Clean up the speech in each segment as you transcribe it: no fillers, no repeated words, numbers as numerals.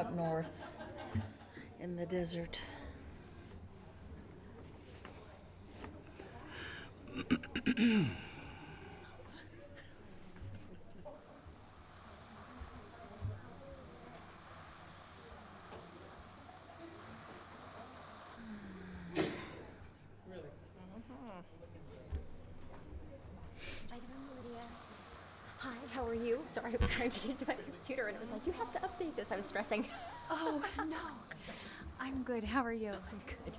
up north in the desert. Hi, how are you? Sorry, I was trying to get into my computer and it was like, you have to update this. I was stressing. Oh, no. I'm good. How are you? I'm good.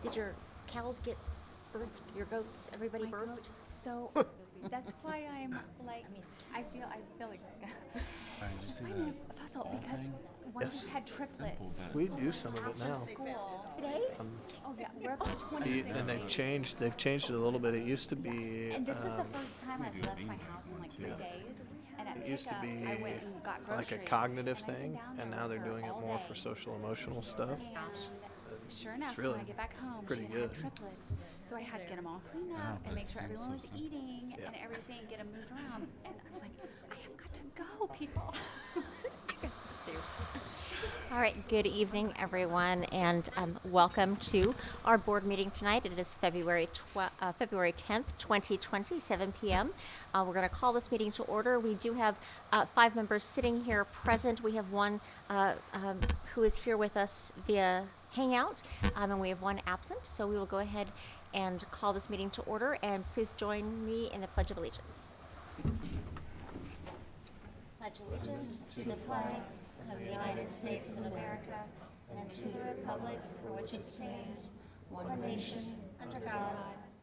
Did your cows get birthed? Your goats? Everybody My birthed? goats. So that's why I'm like, I feel like it's kind of fuzzled because one Yes. just had triplets. We do some of it After now. school. Today? Oh yeah, we're up to 26. And they've changed it a little bit. It used to be And this was the first time I've left my house in like 3 days. And at it used to pickup, be I went and got groceries. like a cognitive and I've been thing, down and there now they're with her doing it all more day. for social emotional stuff. And sure enough, really when I get back home, pretty she had good. triplets. So I had to get them all cleaned up and make sure everyone was eating Yeah. and everything, get them moved around. And I was like, I have got to go, people. You guys must do. All right, good evening, everyone, and welcome to our board meeting tonight. It is February 10th, 2020, 7 p.m. We're going to call this meeting to order. We do have 5 members sitting here present. We have one who is here with us via Hangout, and we have one absent. So we will go ahead and call this meeting to order, and please join me in the Pledge of Allegiance. Pledge allegiance to the flag of the United States of America and to the republic for which it stands, one nation, under God,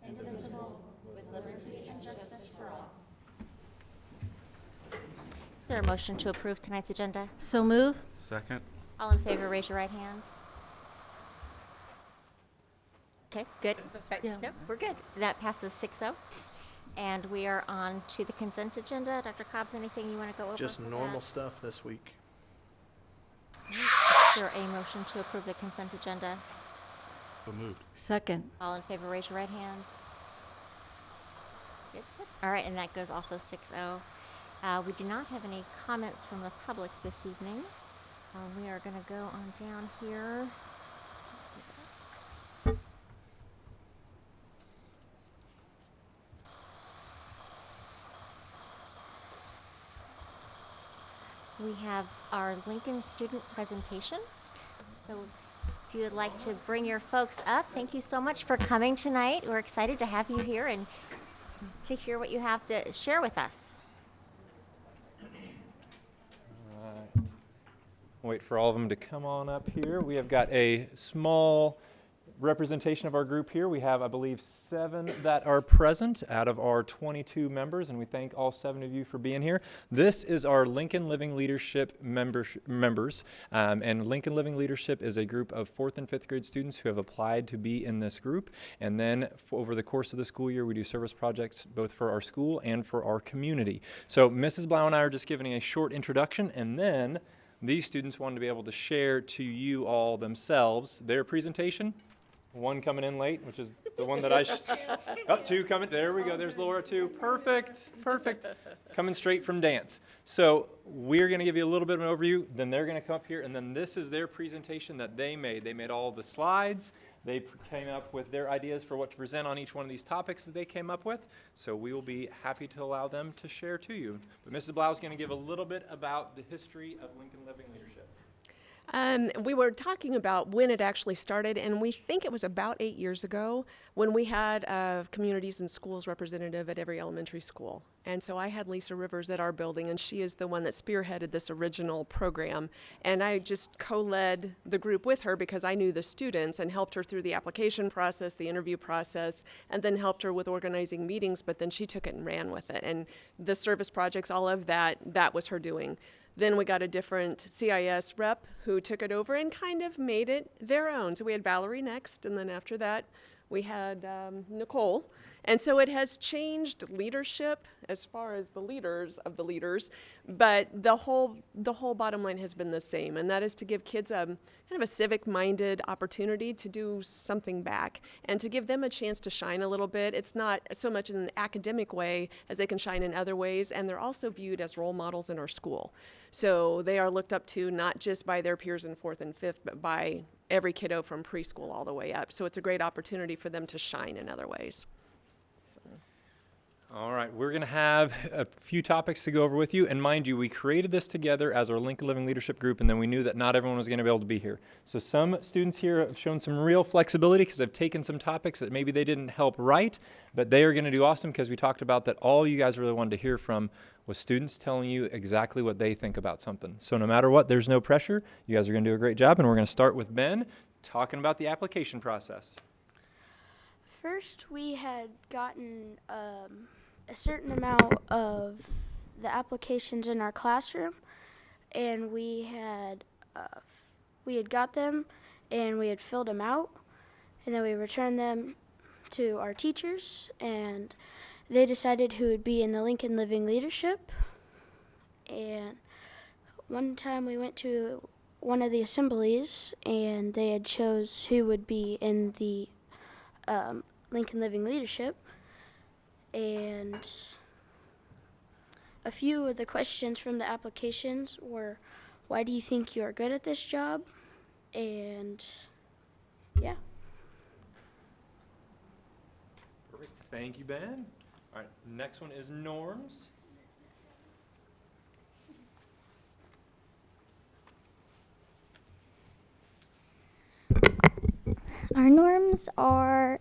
indivisible, with liberty and justice for all. Is there a motion to approve tonight's agenda? So move. Second. All in favor, raise your right hand. Okay, good. Yeah. Nope, we're good. That passes 6-0. And we are on to the consent agenda. Dr. Cobbs, anything you want to go over? Just with normal that? stuff this week. Is there a motion to approve the consent agenda? So moved. Second. All in favor, raise your right hand. Good. All right, and that goes also 6-0. We do not have any comments from the public this evening. We are going to go on down here. Let's see that. We have our Lincoln student presentation. So if you would like to bring your folks up, thank you so much for coming tonight. We're excited to have you here and to hear what you have to share with us. Wait for all of them to come on up here. We have got a small representation of our group here. We have, I believe, 7 that are present out of our 22 members, and we thank all 7 of you for being here. This is our Lincoln Living Leadership members, and Lincoln Living Leadership is a group of 4th and 5th grade students who have applied to be in this group, and then over the course of the school year, we do service projects both for our school and for our community. So Mrs. Blau and I are just giving a short introduction, and then these students wanted to be able to share to you all themselves their presentation. One coming in late, which is the one that I 2 coming. There we go. There's Laura, 2. Perfect. Coming straight from dance. So we're going to give you a little bit of an overview. Then they're going to come up here, and then this is their presentation that they made. They made all the slides. They came up with their ideas for what to present on each one of these topics that they came up with. So we will be happy to allow them to share to you. But Mrs. Blau is going to give a little bit about the history of Lincoln Living Leadership. We were talking about when it actually started, and we think it was about 8 years ago when we had a communities and schools representative at every elementary school. And so I had Lisa Rivers at our building, and she is the one that spearheaded this original program. And I just co-led the group with her because I knew the students and helped her through the application process, the interview process, and then helped her with organizing meetings, but then she took it and ran with it. And the service projects, all of that was her doing. Then we got a different CIS rep who took it over and kind of made it their own. So we had Valerie next, and then after that we had Nicole. And so it has changed leadership as far as the leaders of the leaders, but the whole bottom line has been the same, and that is to give kids a kind of a civic-minded opportunity to do something back and to give them a chance to shine a little bit. It's not so much in an academic way as they can shine in other ways, and they're also viewed as role models in our school. So they are looked up to not just by their peers in 4th and 5th, but by every kiddo from preschool all the way up. So it's a great opportunity for them to shine in other ways. All right, we're going to have a few topics to go over with you. And mind you, we created this together as our Lincoln Living Leadership Group, and then we knew that not everyone was going to be able to be here. So some students here have shown some real flexibility because they've taken some topics that maybe they didn't help write, but they are going to do awesome because we talked about that all you guys really wanted to hear from was students telling you exactly what they think about something. So no matter what, there's no pressure. You guys are going to do a great job, and we're going to start with Ben talking about the application process. First, we had gotten a certain amount of the applications in our classroom, and we had got them, and we had filled them out, and then we returned them to our teachers, and they decided who would be in the Lincoln Living Leadership. And one time we went to one of the assemblies, and they had chose who would be in the Lincoln Living Leadership. And a few of the questions from the applications were, why do you think you are good at this job? And yeah. Perfect. Thank you, Ben. All right, next one is norms. Our norms are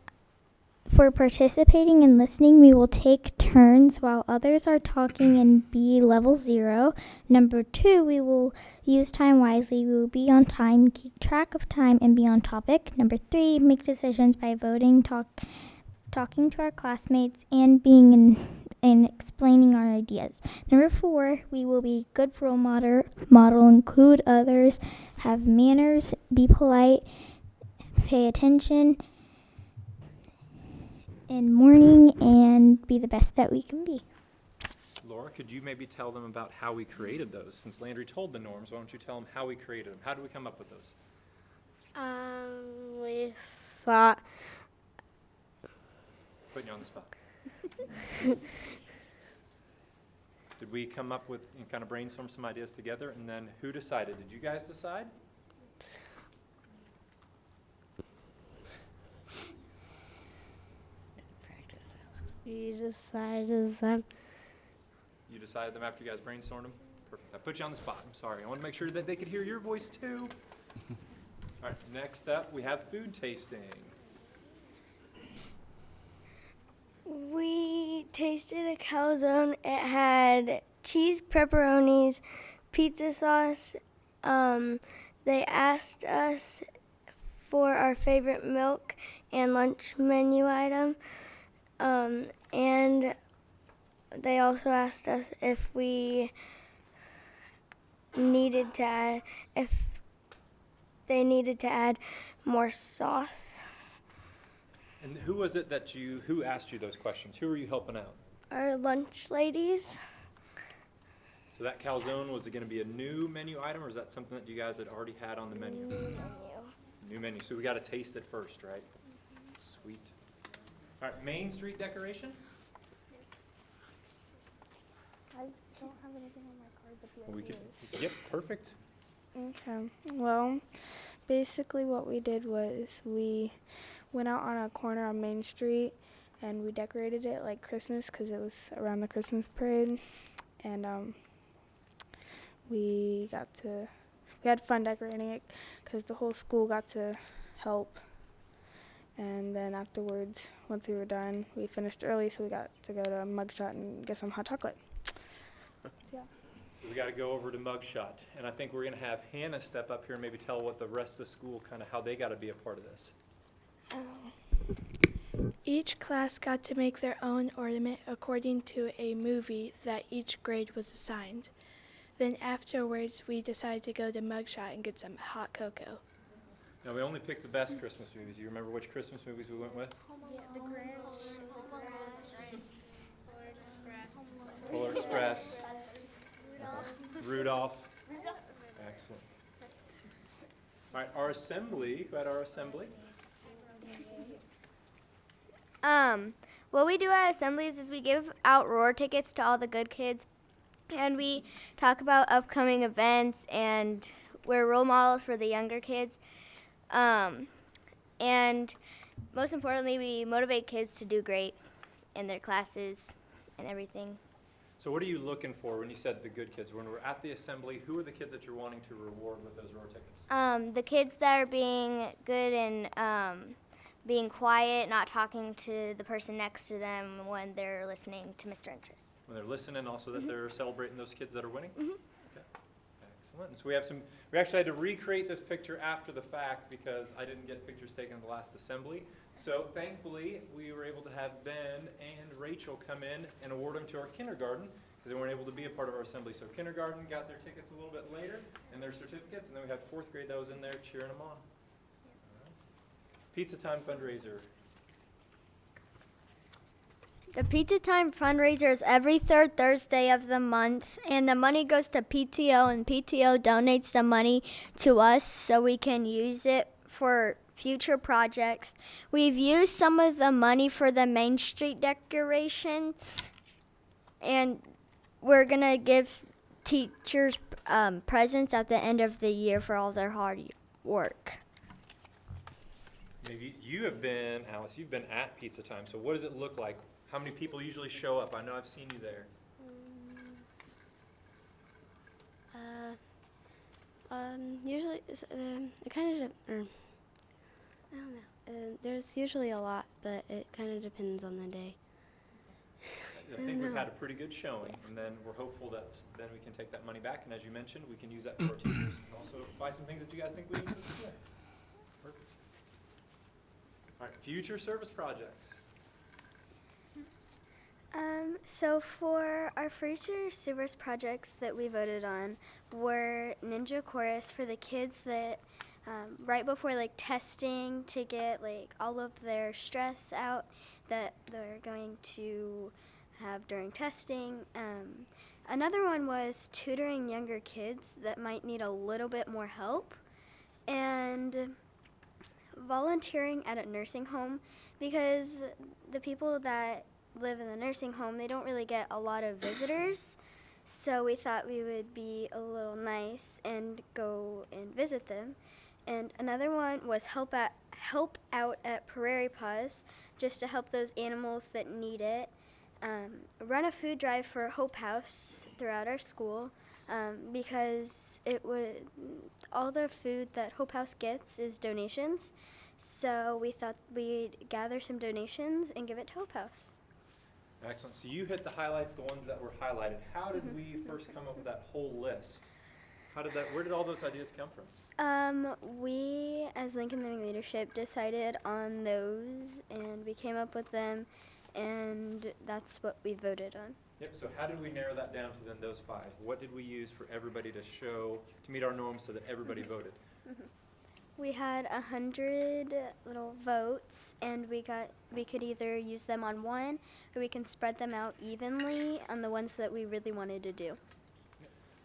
for participating and listening, we will take turns while others are talking and be level 0. Number 2, we will use time wisely. We will be on time, keep track of time, and be on topic. Number 3, make decisions by voting, talking to our classmates, and being and explaining our ideas. Number 4, we will be good role model, include others, have manners, be polite, pay attention in morning, and be the best that we can be. Laura, could you maybe tell them about how we created those? Since Landry told the norms, why don't you tell them how we created them? How did we come up with those? We thought. Putting you on the spot. Did we come up with and kind of brainstorm some ideas together, and then who decided? Did you guys decide? We decided them. You decided them after you guys brainstormed them? Perfect. I put you on the spot. I'm sorry. I want to make sure that they could hear your voice too. All right, next up, we have food tasting. We tasted a calzone. It had cheese, pepperonis, pizza sauce. They asked us for our favorite milk and lunch menu item. And they also asked us if we needed to add, if they needed to add more sauce. And who was it that who asked you those questions? Who were you helping out? Our lunch ladies. So that calzone, was it going to be a new menu item, or is that something that you guys had already had on the menu? New menu. So we got to taste it first, right? Sweet. All right, Main Street decoration. I don't have anything on my card but the We could, yep, perfect. Okay. Well, basically what we did was we went out on a corner on Main Street and we decorated it like Christmas because it was around the Christmas parade. And we had fun decorating it because the whole school got to help. And then afterwards, once we were done, we finished early, so we got to go to Mugshot and get some hot chocolate. Yeah. So we got to go over to Mugshot, and I think we're going to have Hannah step up here and maybe tell what the rest of the school, kind of how they got to be a part of this. Each class got to make their own ornament according to a movie that each grade was assigned. Then afterwards, we decided to go to Mugshot and get some hot cocoa. Now, we only picked the best Christmas movies. You remember which Christmas movies we went with? The Grinch. Polar Express. Rudolph. Excellent. All right, our assembly. Who had our assembly? What we do at assemblies is we give out roar tickets to all the good kids, and we talk about upcoming events, and we're role models for the younger kids. And most importantly, we motivate kids to do great in their classes and everything. So what are you looking for when you said the good kids? When we're at the assembly, who are the kids that you're wanting to reward with those roar tickets? The kids that are being good and being quiet, not talking to the person next to them when they're listening to Mr. Interest. When they're listening, also that they're celebrating those kids that are winning? Mhm. Okay, excellent. And so we actually had to recreate this picture after the fact because I didn't get pictures taken at the last assembly. So thankfully, we were able to have Ben and Rachel come in and award them to our kindergarten because they weren't able to be a part of our assembly. So kindergarten got their tickets a little bit later and their certificates, and then we had fourth grade that was in there cheering them on. All right. Pizza Time fundraiser. The Pizza Time fundraiser is every third Thursday of the month, and the money goes to PTO, and PTO donates the money to us so we can use it for future projects. We've used some of the money for the Main Street decoration, and we're going to give teachers presents at the end of the year for all their hard work. Maybe you have been, Alice, you've been at Pizza Time. So what does it look like? How many people usually show up? I know I've seen you there. Usually, it kind of, I don't know. There's usually a lot, but it kind of depends on the day. I think we've had a pretty good showing, and then we're hopeful that then we can take that money back, and as you mentioned, we can use that for our teachers and also buy some things that you guys think we need for the school. Perfect. All right, future service projects. So for our future service projects that we voted on were Ninja Chorus for the kids that right before like testing to get like all of their stress out that they're going to have during testing. Another one was tutoring younger kids that might need a little bit more help, and volunteering at a nursing home because the people that live in the nursing home, they don't really get a lot of visitors, so we thought we would be a little nice and go and visit them. And another one was help out at Prairie Paws, just to help those animals that need it. Run a food drive for Hope House throughout our school because all the food that Hope House gets is donations, so we thought we'd gather some donations and give it to Hope House. Excellent. So you hit the highlights, the ones that were highlighted. How did we first come up with that whole list? Where did all those ideas come from? We, as Lincoln Living Leadership, decided on those, and we came up with them, and that's what we voted on. Yep, so how did we narrow that down to then those 5? What did we use for everybody to meet our norms so that everybody voted? We had 100 little votes, and we could either use them on one, or we can spread them out evenly on the ones that we really wanted to do.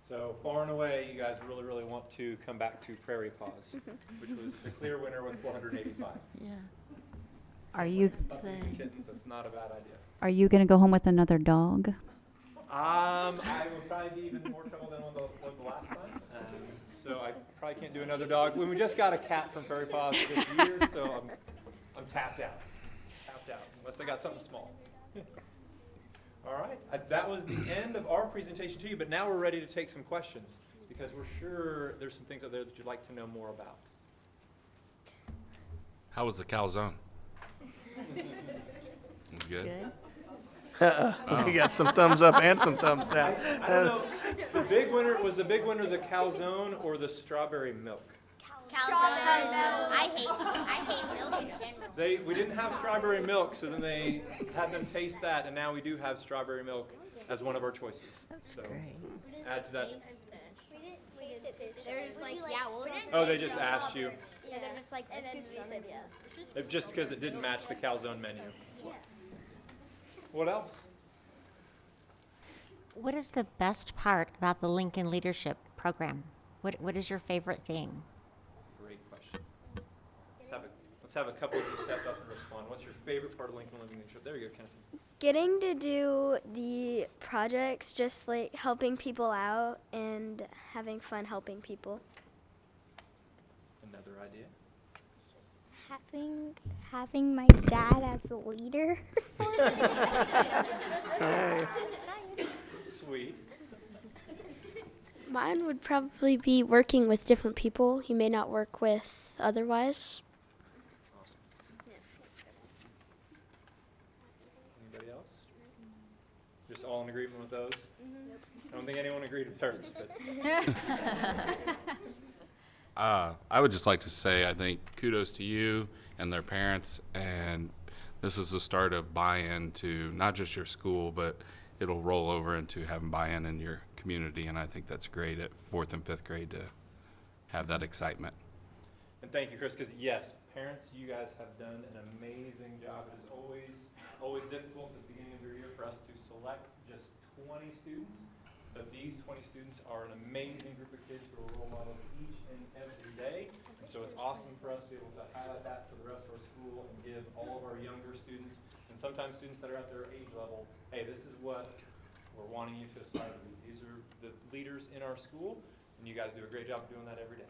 So far and away, you guys really, really want to come back to Prairie Paws, which was the clear winner with 485. Yeah. Are you Kittens, that's not a bad idea. Are you going to go home with another dog? I would probably be even more trouble than was the last time. So I probably can't do another dog. We just got a cat from Prairie Paws this year, so I'm tapped out. Unless I got something small. All right, that was the end of our presentation to you, but now we're ready to take some questions because we're sure there's some things out there that you'd like to know more about. How was the calzone? It was good. We got some thumbs up and some thumbs down. I don't know. The big winner the calzone or the strawberry milk? Calzone. I hate milk in general. We didn't have strawberry milk, so then they had them taste that, and now we do have strawberry milk as one of our choices. That's so great. Adds that. They're just like, yeah, we'll just Oh, they just asked you. Yeah, they're just like, and then we said, yeah. Just because it didn't match the calzone menu. What else? What is the best part about the Lincoln Leadership Program? What is your favorite thing? Great question. Let's have a couple of you step up and respond. What's your favorite part of Lincoln Leadership? There you go, Kennedy. Getting to do the projects, just like helping people out and having fun helping people. Another idea? Having my dad as a leader. Sweet. Mine would probably be working with different people you may not work with otherwise. Awesome. Anybody else? Just all in agreement with those? I don't think anyone agreed with hers, but I would just like to say I think kudos to you and their parents, and this is the start of buy-in to not just your school, but it'll roll over into having buy-in in your community, and I think that's great at 4th and 5th grade to have that excitement. and thank you, Chris, because yes, parents, you guys have done an amazing job. It is always difficult at the beginning of the year for us to select just 20 students, but these 20 students are an amazing group of kids who are role models each and every day, and so it's awesome for us to be able to highlight that for the rest of our school and give all of our younger students, and sometimes students that are at their age level, hey, this is what we're wanting you to aspire to be. These are the leaders in our school, and you guys do a great job of doing that every day.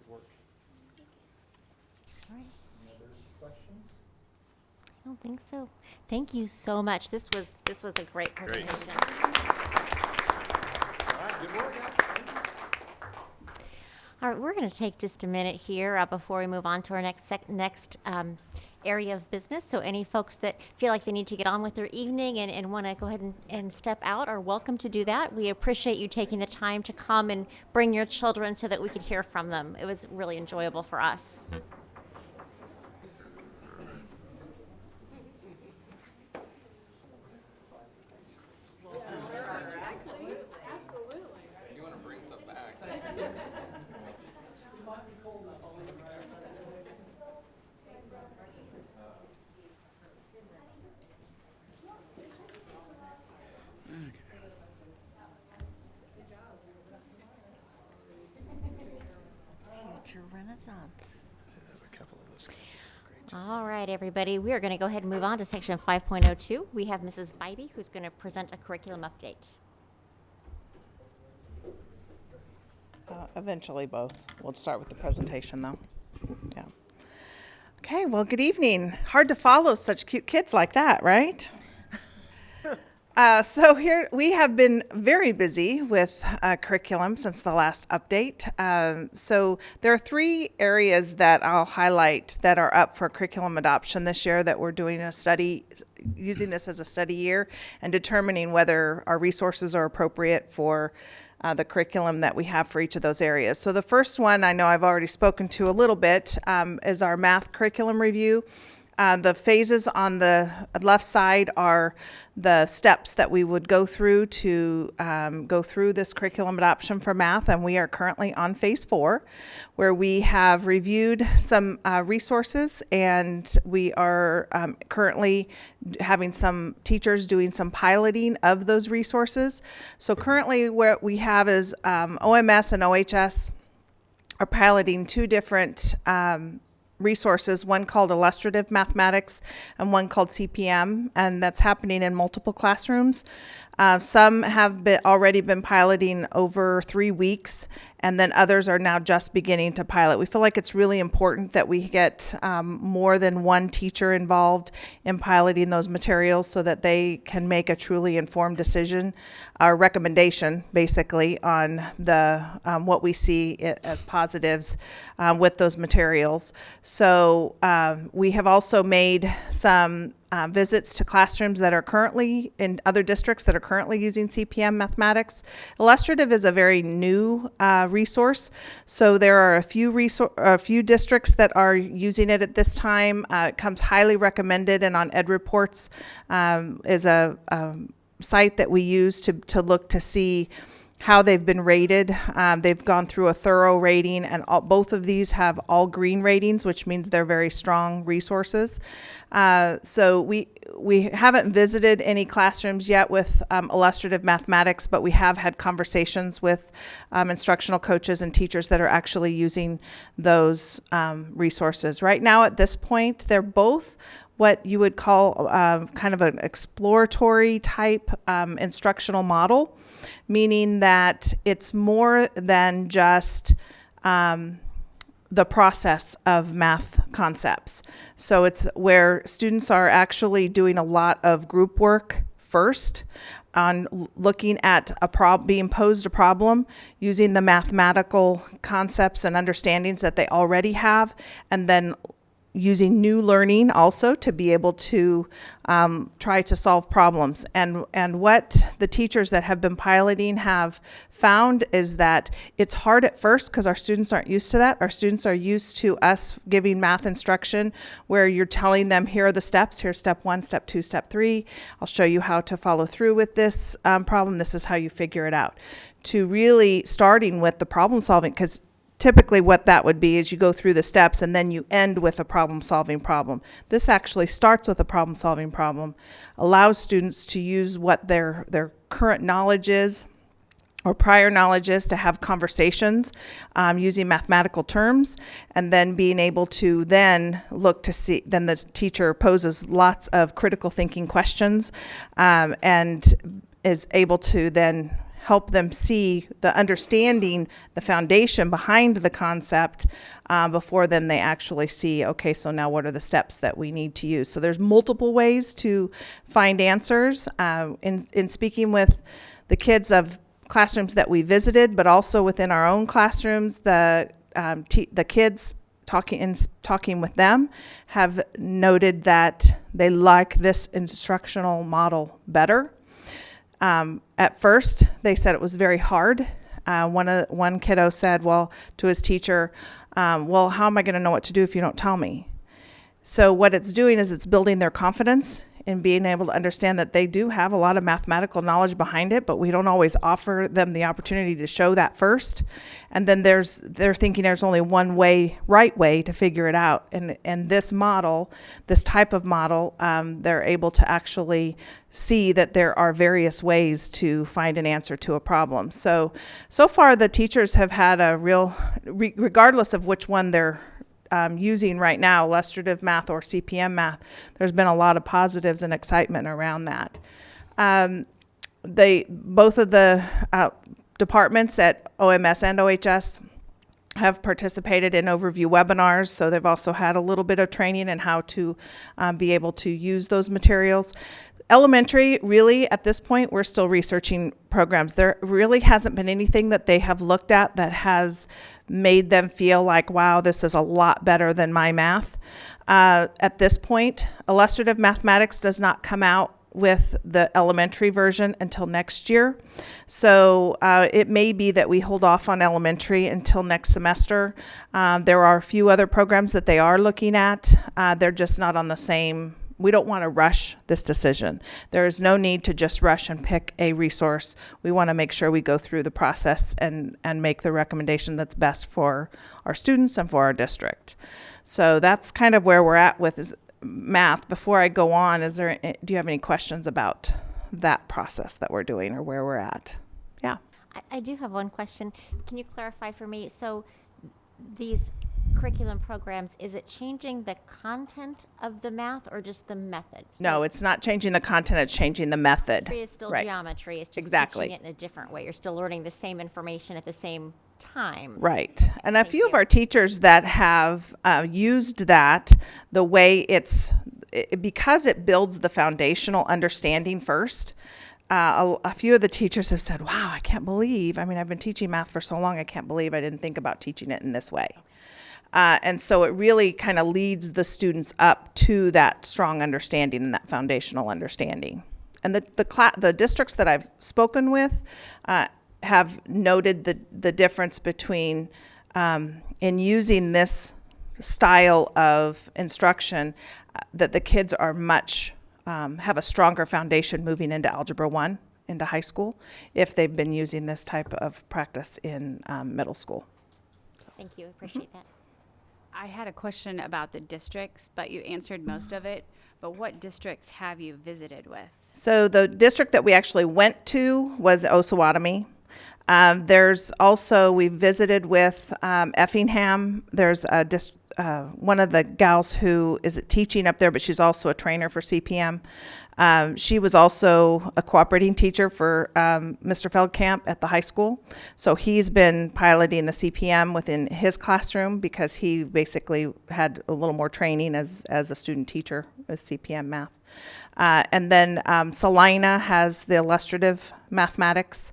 Good work. All right. Any other questions? I don't think so. Thank you so much. This was a great presentation. All right, good work, guys. Thank you. All right, we're going to take just a minute here before we move on to our next area of business. So any folks that feel like they need to get on with their evening and want to go ahead and step out are welcome to do that. We appreciate you taking the time to come and bring your children so that we could hear from them. It was really enjoyable for us. You want to bring some back? Future Renaissance. All right, everybody. We are going to go ahead and move on to section 5.02. We have Mrs. Bybee, who's going to present a curriculum update. Eventually both. We'll start with the presentation though. Yeah. Okay, well, good evening. Hard to follow such cute kids like that, right? So here we have been very busy with curriculum since the last update. So there are 3 areas that I'll highlight that are up for curriculum adoption this year that we're doing a study, using this as a study year and determining whether our resources are appropriate for the curriculum that we have for each of those areas. So the first one I know I've already spoken to a little bit is our math curriculum review. The phases on the left side are the steps that we would go through to go through this curriculum adoption for math, and we are currently on phase 4, where we have reviewed some resources, and we are currently having some teachers doing some piloting of those resources. So currently what we have is OMS and OHS are piloting 2 different resources, one called illustrative mathematics and one called CPM, and that's happening in multiple classrooms. Some have already been piloting over 3 weeks, and then others are now just beginning to pilot. We feel like it's really important that we get more than one teacher involved in piloting those materials so that they can make a truly informed decision, or recommendation, basically, on the what we see as positives with those materials. So we have also made some visits to classrooms that are currently in other districts that are currently using CPM mathematics. Illustrative is a very new resource, so there are a few districts that are using it at this time. It comes highly recommended, and on EdReports is a site that we use to look to see how they've been rated. They've gone through a thorough rating, and both of these have all green ratings, which means they're very strong resources. So we haven't visited any classrooms yet with illustrative mathematics, but we have had conversations with instructional coaches and teachers that are actually using those resources. Right now, at this point, they're both what you would call kind of an exploratory type instructional model, meaning that it's more than just the process of math concepts. So it's where students are actually doing a lot of group work first on looking at being posed a problem, using the mathematical concepts and understandings that they already have, and then using new learning also to be able to try to solve problems. And what the teachers that have been piloting have found is that it's hard at first because our students aren't used to that. Our students are used to us giving math instruction where you're telling them, here are the steps, here's step 1, step 2, step 3. I'll show you how to follow through with this problem. This is how you figure it out. To really starting with the problem solving, because typically what that would be is you go through the steps and then you end with a problem-solving problem. This actually starts with a problem-solving problem, allows students to use what their current knowledge is or prior knowledge is to have conversations using mathematical terms, and then being able to then look to see, then the teacher poses lots of critical thinking questions and is able to then help them see the understanding, the foundation behind the concept before then they actually see, okay, so now what are the steps that we need to use? So there's multiple ways to find answers. In speaking with the kids of classrooms that we visited, but also within our own classrooms, the kids talking with them have noted that they like this instructional model better. At first, they said it was very hard. One kiddo said, well, to his teacher, well, how am I going to know what to do if you don't tell me? So what it's doing is it's building their confidence in being able to understand that they do have a lot of mathematical knowledge behind it, but we don't always offer them the opportunity to show that first. And then they're thinking there's only one right way to figure it out. And this model, this type of model, they're able to actually see that there are various ways to find an answer to a problem. So far the teachers have had a real, regardless of which one they're using right now, illustrative math or CPM math, there's been a lot of positives and excitement around that. Both of the departments at OMS and OHS have participated in overview webinars, so they've also had a little bit of training in how to be able to use those materials. Elementary, really, at this point, we're still researching programs. There really hasn't been anything that they have looked at that has made them feel like, wow, this is a lot better than my math. At this point, illustrative mathematics does not come out with the elementary version until next year. So it may be that we hold off on elementary until next semester. There are a few other programs that they are looking at. They're just not on the same. We don't want to rush this decision. There is no need to just rush and pick a resource. We want to make sure we go through the process and make the recommendation that's best for our students and for our district. So that's kind of where we're at with math. Before I go on, do you have any questions about that process that we're doing or where we're at? Yeah. I do have one question. Can you clarify for me? So these curriculum programs, is it changing the content of the math or just the method? So no, it's not changing the content, it's changing the method. It's still right. Geometry, it's just exactly. teaching it in a different way. You're still learning the same information at the same time. Right. And a few of our teachers that have used that, the way because it builds the foundational understanding first, a few of the teachers have said, wow, I can't believe, I've been teaching math for so long, I can't believe I didn't think about teaching it in this way. And so it really kind of leads the students up to that strong understanding and that foundational understanding. And the districts that I've spoken with have noted the difference between in using this style of instruction that the kids are much have a stronger foundation moving into Algebra 1 into high school if they've been using this type of practice in middle school. Thank you. Appreciate that. I had a question about the districts, but you answered most of it. But what districts have you visited with? So the district that we actually went to was Osawatomie. There's also, we visited with Effingham. There's one of the gals who is teaching up there, but she's also a trainer for CPM. She was also a cooperating teacher for Mr. Feldkamp at the high school. So he's been piloting the CPM within his classroom because he basically had a little more training as a student teacher with CPM math. And then Salina has the illustrative mathematics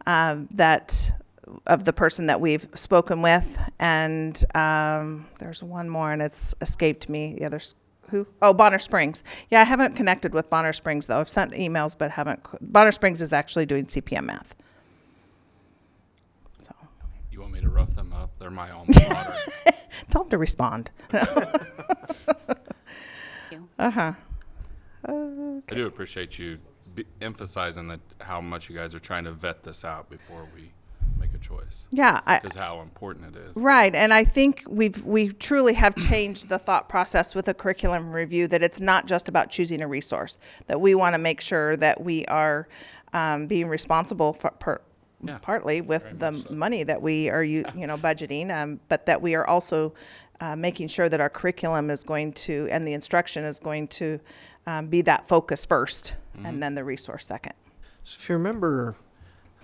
that of the person that we've spoken with. And there's one more, and it's escaped me. The other's who? Oh, Bonner Springs. Yeah, I haven't connected with Bonner Springs, though. I've sent emails, but haven't. Bonner Springs is actually doing CPM math. So. You want me to rough them up? They're my alma mater. Tell them to respond. Uh-huh. Okay. I do appreciate you emphasizing that how much you guys are trying to vet this out before we make a choice. Yeah, because how important it is. Right, and I think we truly have changed the thought process with a curriculum review, that it's not just about choosing a resource, that we want to make sure that we are being responsible for partly with the money that we are budgeting, but that we are also making sure that our curriculum is going to, and the instruction is going to be that focus first, and then the resource second. So if you remember,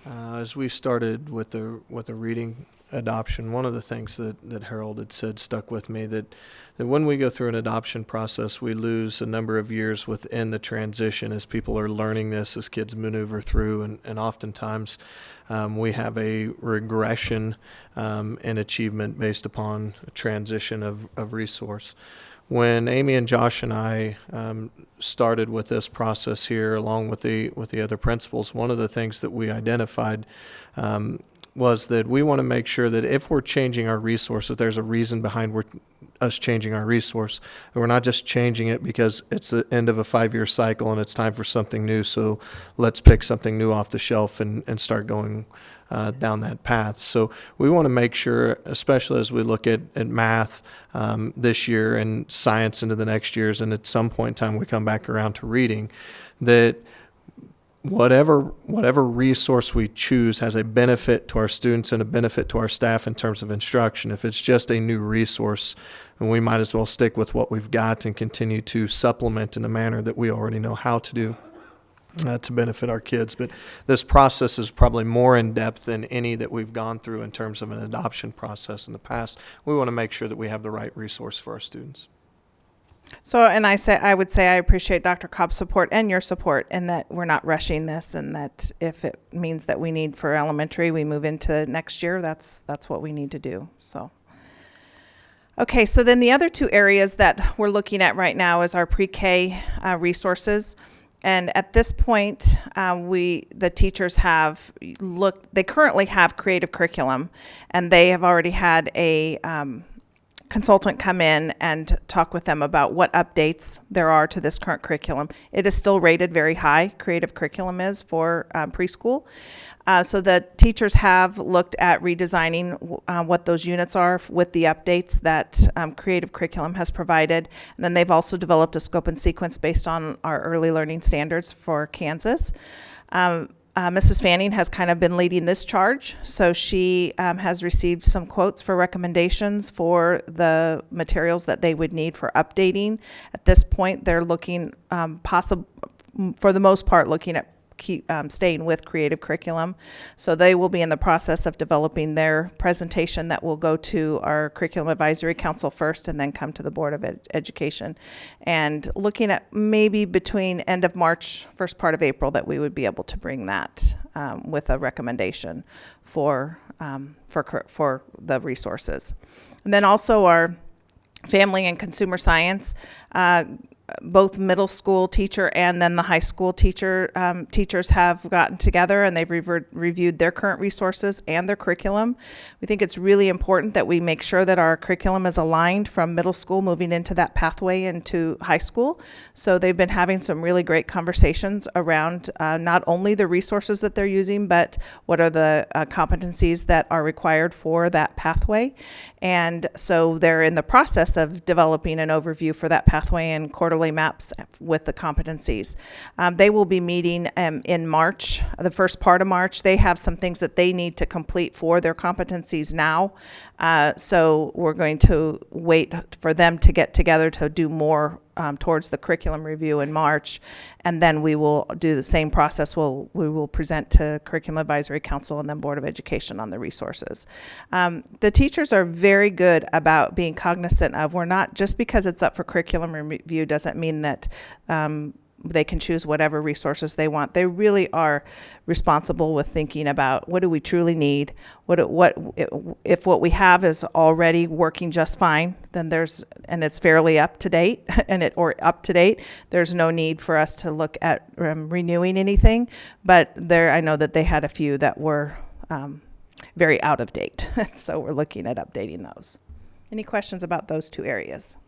as we started with the reading adoption, one of the things that Harold had said stuck with me, that when we go through an adoption process, we lose a number of years within the transition as people are learning this, as kids maneuver through, and oftentimes we have a regression in achievement based upon a transition of resource. When Amy and Josh and I started with this process here, along with the other principals, one of the things that we identified was that we want to make sure that if we're changing our resource, if there's a reason behind us changing our resource, and we're not just changing it because it's the end of a 5-year cycle and it's time for something new, so let's pick something new off the shelf and start going down that path. So we want to make sure, especially as we look at math this year and science into the next years, and at some point in time we come back around to reading, that whatever resource we choose has a benefit to our students and a benefit to our staff in terms of instruction. If it's just a new resource, then we might as well stick with what we've got and continue to supplement in a manner that we already know how to do to benefit our kids. But this process is probably more in depth than any that we've gone through in terms of an adoption process in the past. We want to make sure that we have the right resource for our students. So, and I would say I appreciate Dr. Cobb's support and your support, and that we're not rushing this, and that if it means that we need for elementary, we move into next year, that's what we need to do. So, okay, so then the other two areas that we're looking at right now is our pre-K resources. And at this point, the teachers have they currently have creative curriculum, and they have already had a consultant come in and talk with them about what updates there are to this current curriculum. It is still rated very high, creative curriculum is, for preschool. So the teachers have looked at redesigning what those units are with the updates that creative curriculum has provided. And then they've also developed a scope and sequence based on our early learning standards for Kansas. Mrs. Fanning has kind of been leading this charge, so she has received some quotes for recommendations for the materials that they would need for updating. At this point, they're looking for the most part, looking at staying with creative curriculum. So they will be in the process of developing their presentation that will go to our Curriculum Advisory Council first and then come to the Board of Education. And looking at maybe between end of March, first part of April, that we would be able to bring that with a recommendation for the resources. And then also our Family and Consumer Science both middle school teacher and then the high school teachers have gotten together, and they've reviewed their current resources and their curriculum. We think it's really important that we make sure that our curriculum is aligned from middle school moving into that pathway into high school. So they've been having some really great conversations around not only the resources that they're using, but what are the competencies that are required for that pathway. And so they're in the process of developing an overview for that pathway and quarterly maps with the competencies. They will be meeting in March, the first part of March. They have some things that they need to complete for their competencies now. So we're going to wait for them to get together to do more towards the curriculum review in March, and then we will do the same process. We will present to Curriculum Advisory Council and then Board of Education on the resources. The teachers are very good about being cognizant of, we're not, just because it's up for curriculum review doesn't mean that they can choose whatever resources they want. They really are responsible with thinking about, what do we truly need? If what we have is already working just fine, then and it's fairly up to date, there's no need for us to look at renewing anything. But I know that they had a few that were very out of date, so we're looking at updating those. Any questions about those two areas?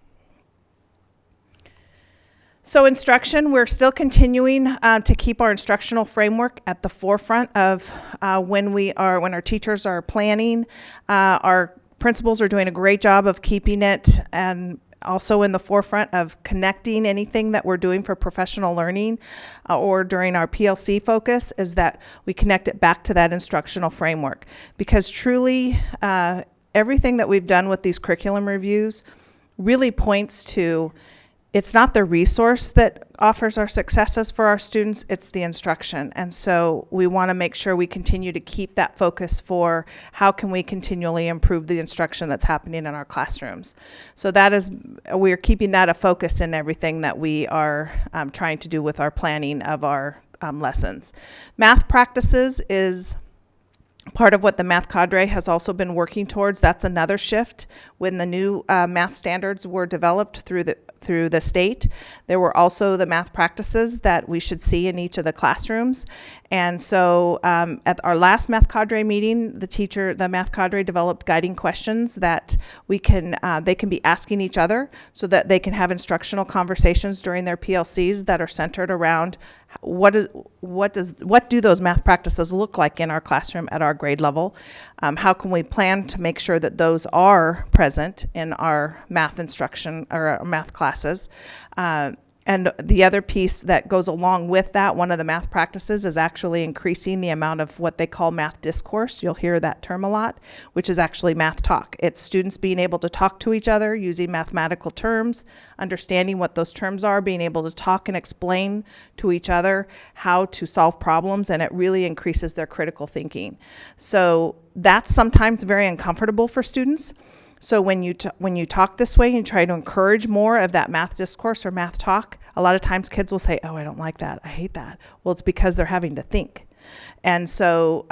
So instruction, we're still continuing to keep our instructional framework at the forefront of when our teachers are planning. Our principals are doing a great job of keeping it, and also in the forefront of connecting anything that we're doing for professional learning or during our PLC focus, is that we connect it back to that instructional framework. Because truly, everything that we've done with these curriculum reviews really points to, it's not the resource that offers our successes for our students, it's the instruction. And so we want to make sure we continue to keep that focus for how can we continually improve the instruction that's happening in our classrooms. So we're keeping that a focus in everything that we are trying to do with our planning of our lessons. Math practices is part of what the math cadre has also been working towards. That's another shift. When the new math standards were developed through the state, there were also the math practices that we should see in each of the classrooms. And so at our last math cadre meeting, the math cadre developed guiding questions that they can be asking each other, so that they can have instructional conversations during their PLCs that are centered around what do those math practices look like in our classroom at our grade level? How can we plan to make sure that those are present in our math instruction or our math classes? And the other piece that goes along with that, one of the math practices, is actually increasing the amount of what they call math discourse. You'll hear that term a lot, which is actually math talk. It's students being able to talk to each other using mathematical terms, understanding what those terms are, being able to talk and explain to each other how to solve problems, and it really increases their critical thinking. So that's sometimes very uncomfortable for students. So when you talk this way and try to encourage more of that math discourse or math talk, a lot of times kids will say, oh, I don't like that, I hate that. Well, it's because they're having to think. And so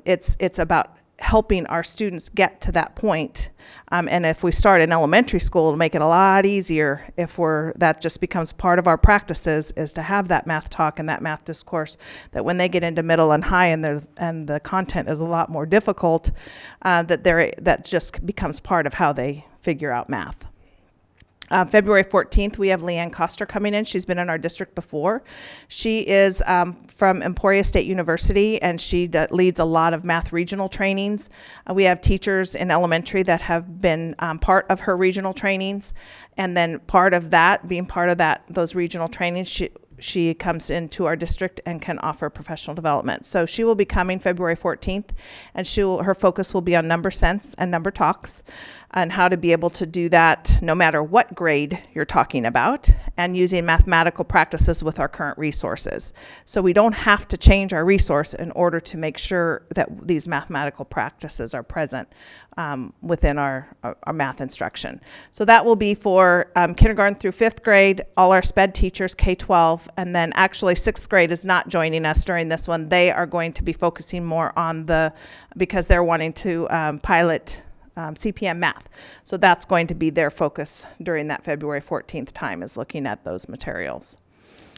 it's about helping our students get to that point. And if we start in elementary school, it'll make it a lot easier if that just becomes part of our practices, is to have that math talk and that math discourse, that when they get into middle and high and the content is a lot more difficult, that just becomes part of how they figure out math. February 14th, we have Leanne Coster coming in. She's been in our district before. She is from Emporia State University, and she leads a lot of math regional trainings. We have teachers in elementary that have been part of her regional trainings, and then being part of those regional trainings, she comes into our district and can offer professional development. So she will be coming February 14th, and her focus will be on number sense and number talks, and how to be able to do that no matter what grade you're talking about, and using mathematical practices with our current resources. So we don't have to change our resource in order to make sure that these mathematical practices are present within our math instruction. So that will be for kindergarten through 5th grade, all our SPED teachers, K-12, and then actually 6th grade is not joining us during this one. They are going to be focusing more on because they're wanting to pilot CPM math. So that's going to be their focus during that February 14th time, is looking at those materials.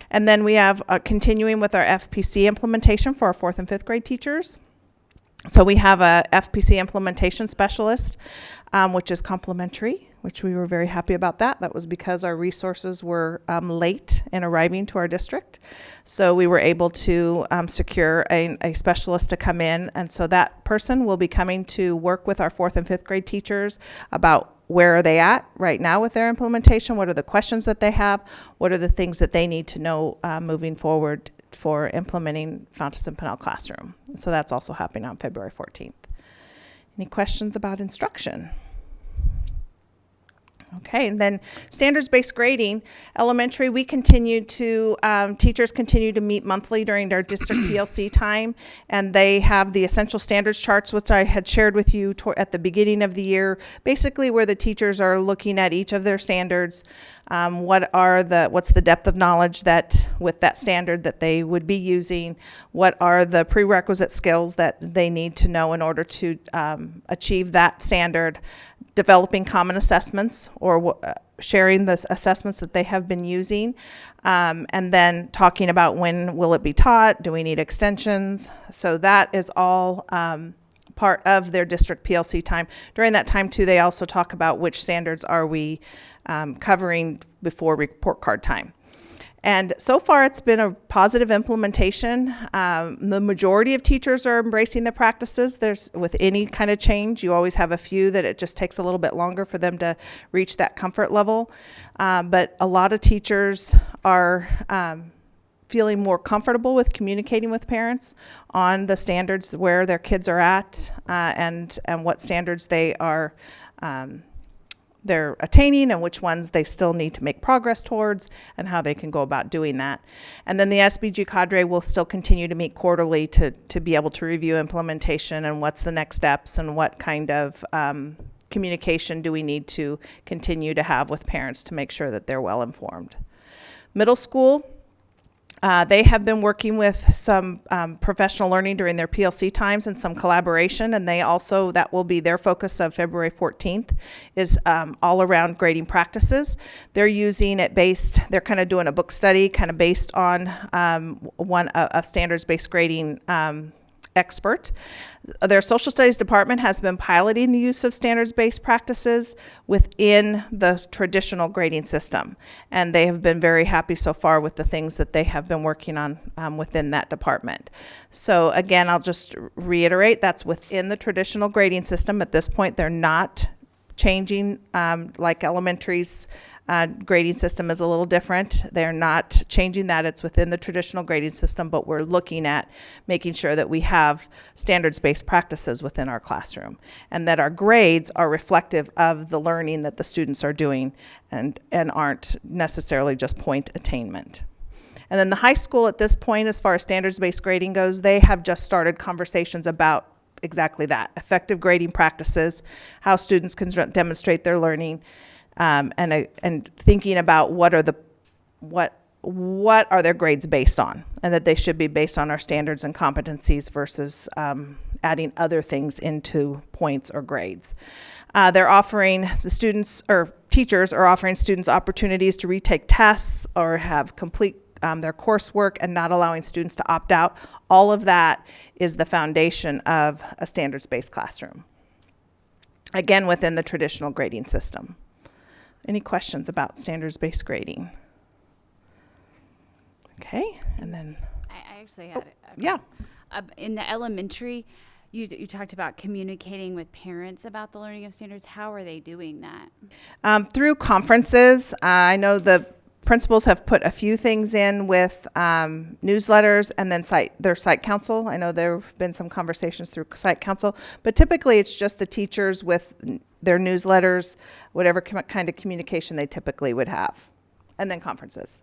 And then we have continuing with our FPC implementation for our 4th and 5th grade teachers. So we have a FPC implementation specialist, which is complimentary, which we were very happy about that. That was because our resources were late in arriving to our district. So we were able to secure a specialist to come in. And so that person will be coming to work with our 4th and 5th grade teachers about where are they at right now with their implementation, what are the questions that they have, what are the things that they need to know moving forward for implementing Fountas and Pinnell Classroom. So that's also happening on February 14th. Any questions about instruction? Okay, and then standards-based grading, elementary, we continue to, teachers continue to meet monthly during their district PLC time, and they have the essential standards charts, which I had shared with you at the beginning of the year, basically where the teachers are looking at each of their standards, what's the depth of knowledge that with that standard that they would be using, what are the prerequisite skills that they need to know in order to achieve that standard, developing common assessments or sharing the assessments that they have been using, and then talking about when will it be taught, do we need extensions. So that is all part of their district PLC time. During that time too, they also talk about which standards are we covering before report card time. And so far, it's been a positive implementation. The majority of teachers are embracing the practices. With any kind of change, you always have a few that it just takes a little bit longer for them to reach that comfort level. But a lot of teachers are feeling more comfortable with communicating with parents on the standards where their kids are at, and what standards they're attaining and which ones they still need to make progress towards and how they can go about doing that. And then the SBG cadre will still continue to meet quarterly to be able to review implementation and what's the next steps and what kind of communication do we need to continue to have with parents to make sure that they're well informed. Middle school, they have been working with some professional learning during their PLC times and some collaboration, and that will be their focus of February 14th, is all around grading practices. They're using it they're kind of doing a book study kind of based on a standards-based grading expert. Their social studies department has been piloting the use of standards-based practices within the traditional grading system, and they have been very happy so far with the things that they have been working on within that department. So again, I'll just reiterate, that's within the traditional grading system. At this point, they're not changing, like elementary's grading system is a little different. They're not changing that. It's within the traditional grading system, but we're looking at making sure that we have standards-based practices within our classroom and that our grades are reflective of the learning that the students are doing and aren't necessarily just point attainment. And then the high school at this point, as far as standards-based grading goes, they have just started conversations about exactly that, effective grading practices, how students can demonstrate their learning, and thinking about what are their grades based on, and that they should be based on our standards and competencies versus adding other things into points or grades. They're offering teachers are offering students opportunities to retake tests or have complete their coursework and not allowing students to opt out. All of that is the foundation of a standards-based classroom. Again, within the traditional grading system. Any questions about standards-based grading? Okay, and then I actually had yeah. In the elementary, you talked about communicating with parents about the learning of standards. How are they doing that? Through conferences. I know the principals have put a few things in with newsletters and then their site council. I know there have been some conversations through site council, but typically it's just the teachers with their newsletters, whatever kind of communication they typically would have, and then conferences.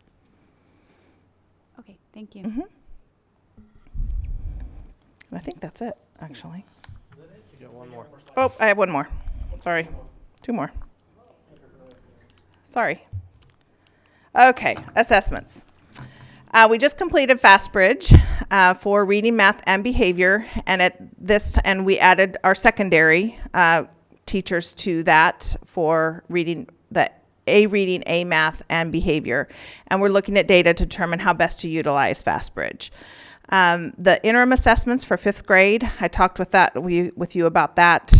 Okay, thank you. Mm-hmm. I think that's it, actually. You got one more. Oh, I have one more. Sorry. Two more. Sorry. Okay, assessments. We just completed FastBridge for reading, math, and behavior, and we added our secondary teachers to that for reading, reading, A math, and behavior. And we're looking at data to determine how best to utilize FastBridge. The interim assessments for 5th grade, I talked with you about that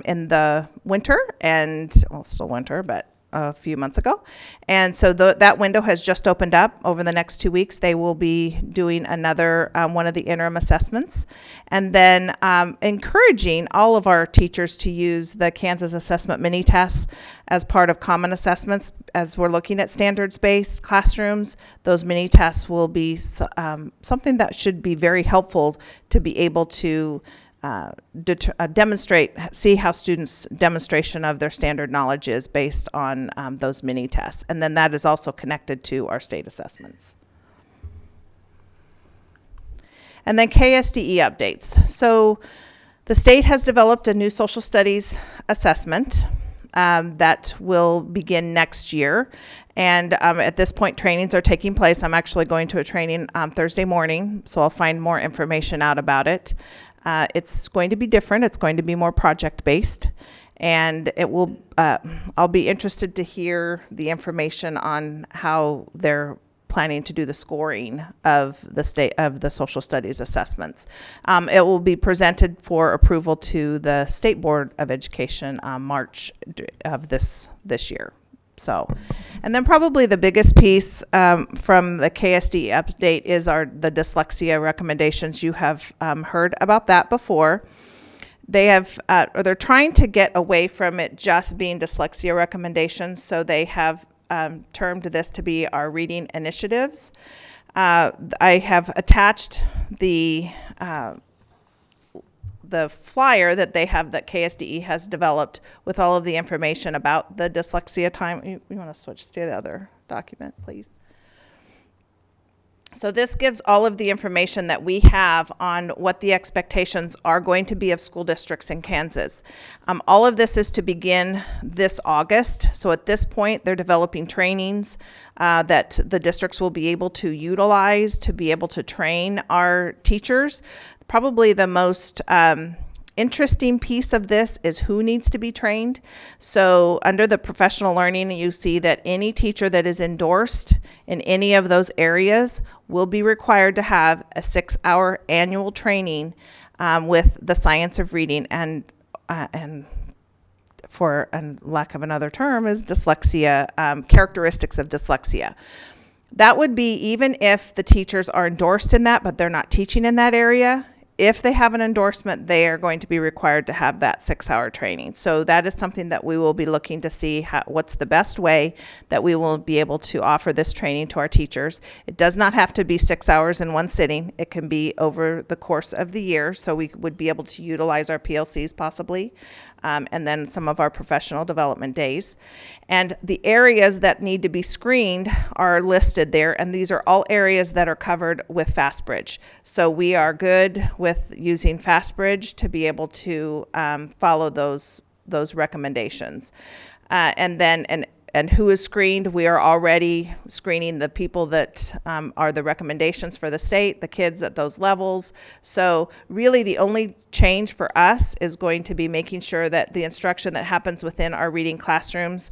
in the winter, and well, it's still winter, but a few months ago. And so that window has just opened up. Over the next 2 weeks, they will be doing another one of the interim assessments. And then encouraging all of our teachers to use the Kansas Assessment mini tests as part of common assessments. As we're looking at standards-based classrooms, those mini tests will be something that should be very helpful to be able to demonstrate, see how students' demonstration of their standard knowledge is based on those mini tests. And then that is also connected to our state assessments. And then KSDE updates. So the state has developed a new social studies assessment that will begin next year. And at this point, trainings are taking place. I'm actually going to a training Thursday morning, so I'll find more information out about it. It's going to be different. It's going to be more project-based, and it will. I'll be interested to hear the information on how they're planning to do the scoring of the social studies assessments. It will be presented for approval to the State Board of Education March of this year. So, and then probably the biggest piece from the KSD update is the dyslexia recommendations. You have heard about that before. They have, or they're trying to get away from it just being dyslexia recommendations. So they have termed this to be our reading initiatives. I have attached the flyer that they have, that KSDE has developed, with all of the information about the dyslexia time. You want to switch to the other document, please? So this gives all of the information that we have on what the expectations are going to be of school districts in Kansas. All of this is to begin this August. So at this point, they're developing trainings that the districts will be able to utilize to be able to train our teachers. Probably the most interesting piece of this is who needs to be trained. So under the professional learning, you see that any teacher that is endorsed in any of those areas will be required to have a 6-hour annual training with the science of reading, and for lack of another term is dyslexia, characteristics of dyslexia. That would be even if the teachers are endorsed in that, but they're not teaching in that area. If they have an endorsement, they are going to be required to have that 6-hour training. So that is something that we will be looking to see what's the best way that we will be able to offer this training to our teachers. It does not have to be 6 hours in one sitting. It can be over the course of the year, so we would be able to utilize our PLCs possibly, and then some of our professional development days. And the areas that need to be screened are listed there, and these are all areas that are covered with FastBridge. So we are good with using FastBridge to be able to follow those recommendations. And who is screened? We are already screening the people that are the recommendations for the state, the kids at those levels. So really the only change for us is going to be making sure that the instruction that happens within our reading classrooms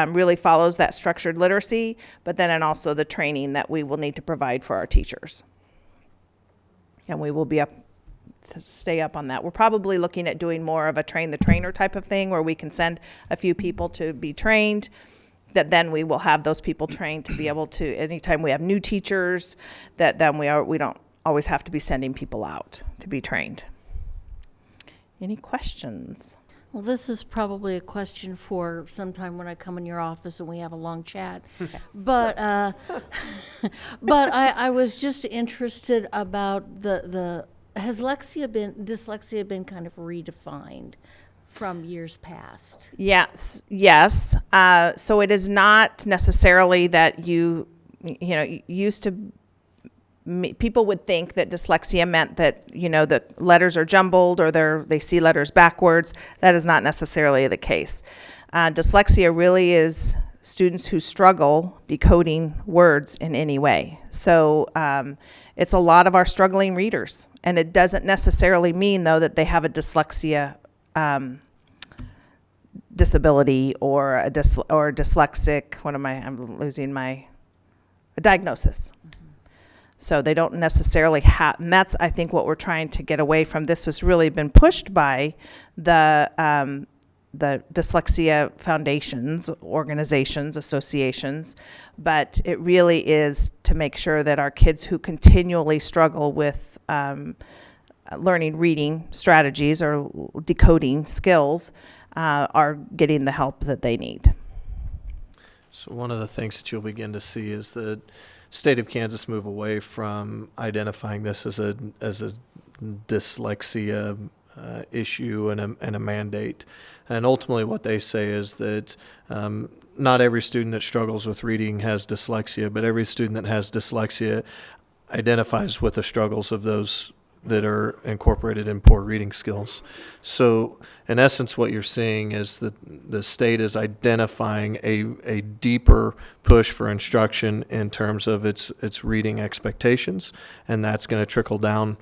really follows that structured literacy, but then and also the training that we will need to provide for our teachers. And we will be up to stay up on that. We're probably looking at doing more of a train the trainer type of thing, where we can send a few people to be trained, that then we will have those people trained to be able to, anytime we have new teachers, that then we don't always have to be sending people out to be trained. Any questions? Well, this is probably a question for sometime when I come in your office and we have a long chat. But but I was just interested about has dyslexia been kind of redefined from years past? Yes. So it is not necessarily that used to. People would think that dyslexia meant that, the letters are jumbled or they see letters backwards. That is not necessarily the case. Dyslexia really is students who struggle decoding words in any way. So it's a lot of our struggling readers. And it doesn't necessarily mean, though, that they have a dyslexia disability or or dyslexic. I'm losing my diagnosis. So they don't necessarily have, and that's, I think, what we're trying to get away from. This has really been pushed by the dyslexia foundations, organizations, associations, but it really is to make sure that our kids who continually struggle with learning reading strategies or decoding skills are getting the help that they need. So one of the things that you'll begin to see is the state of Kansas move away from identifying this as a dyslexia issue and a mandate. And ultimately what they say is that not every student that struggles with reading has dyslexia, but every student that has dyslexia identifies with the struggles of those that are incorporated in poor reading skills. So in essence, what you're seeing is that the state is identifying a deeper push for instruction in terms of its reading expectations, and that's going to trickle down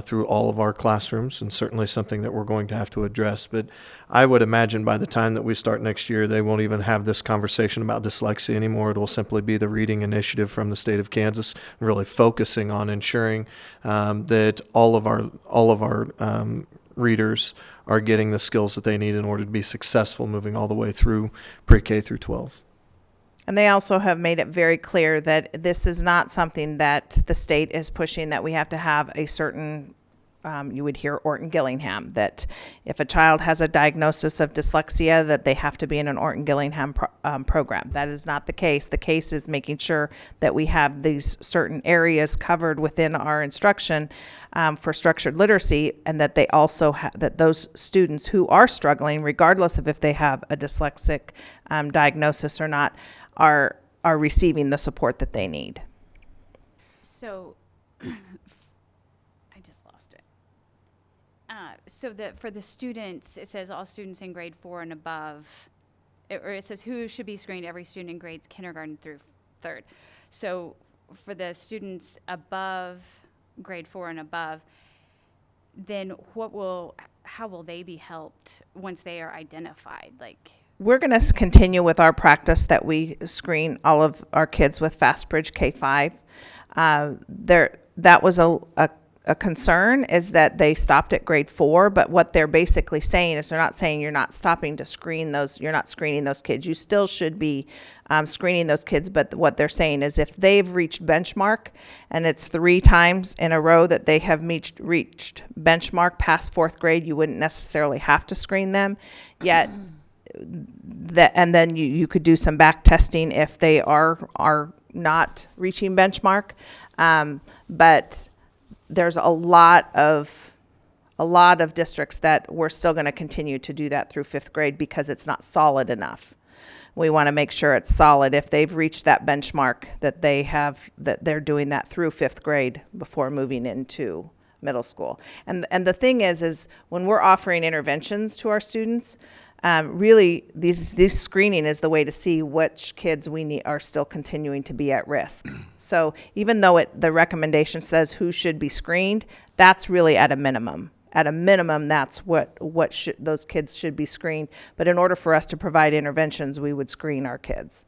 through all of our classrooms, and certainly something that we're going to have to address. But I would imagine by the time that we start next year, they won't even have this conversation about dyslexia anymore. It will simply be the reading initiative from the state of Kansas, really focusing on ensuring that all of our readers are getting the skills that they need in order to be successful moving all the way through pre-K through 12. And they also have made it very clear that this is not something that the state is pushing, that we have to have a certain, you would hear Orton Gillingham, that if a child has a diagnosis of dyslexia, that they have to be in an Orton Gillingham program. That is not the case. The case is making sure that we have these certain areas covered within our instruction for structured literacy, and that they also that those students who are struggling, regardless of if they have a dyslexic diagnosis or not, are receiving the support that they need. So, I just lost it. So for the students, it says all students in grade 4 and above, or it says who should be screened, every student in grades kindergarten through 3rd. So for the students above grade 4 and above, then how will they be helped once they are identified? Like, we're going to continue with our practice that we screen all of our kids with FastBridge K-5. That was a concern, is that they stopped at grade 4, but what they're basically saying is they're not saying you're not stopping to screen those, you're not screening those kids. You still should be screening those kids, but what they're saying is if they've reached benchmark, and it's 3 times in a row that they have reached benchmark past 4th grade, you wouldn't necessarily have to screen them. Yet and then you could do some back testing if they are not reaching benchmark, but there's a lot of districts that we're still going to continue to do that through 5th grade because it's not solid enough. We want to make sure it's solid. If they've reached that benchmark, that they're doing that through 5th grade before moving into middle school. And the thing is when we're offering interventions to our students, really, this screening is the way to see which kids we need are still continuing to be at risk. So even though the recommendation says who should be screened, that's really at a minimum. At a minimum, that's those kids should be screened. But in order for us to provide interventions, we would screen our kids.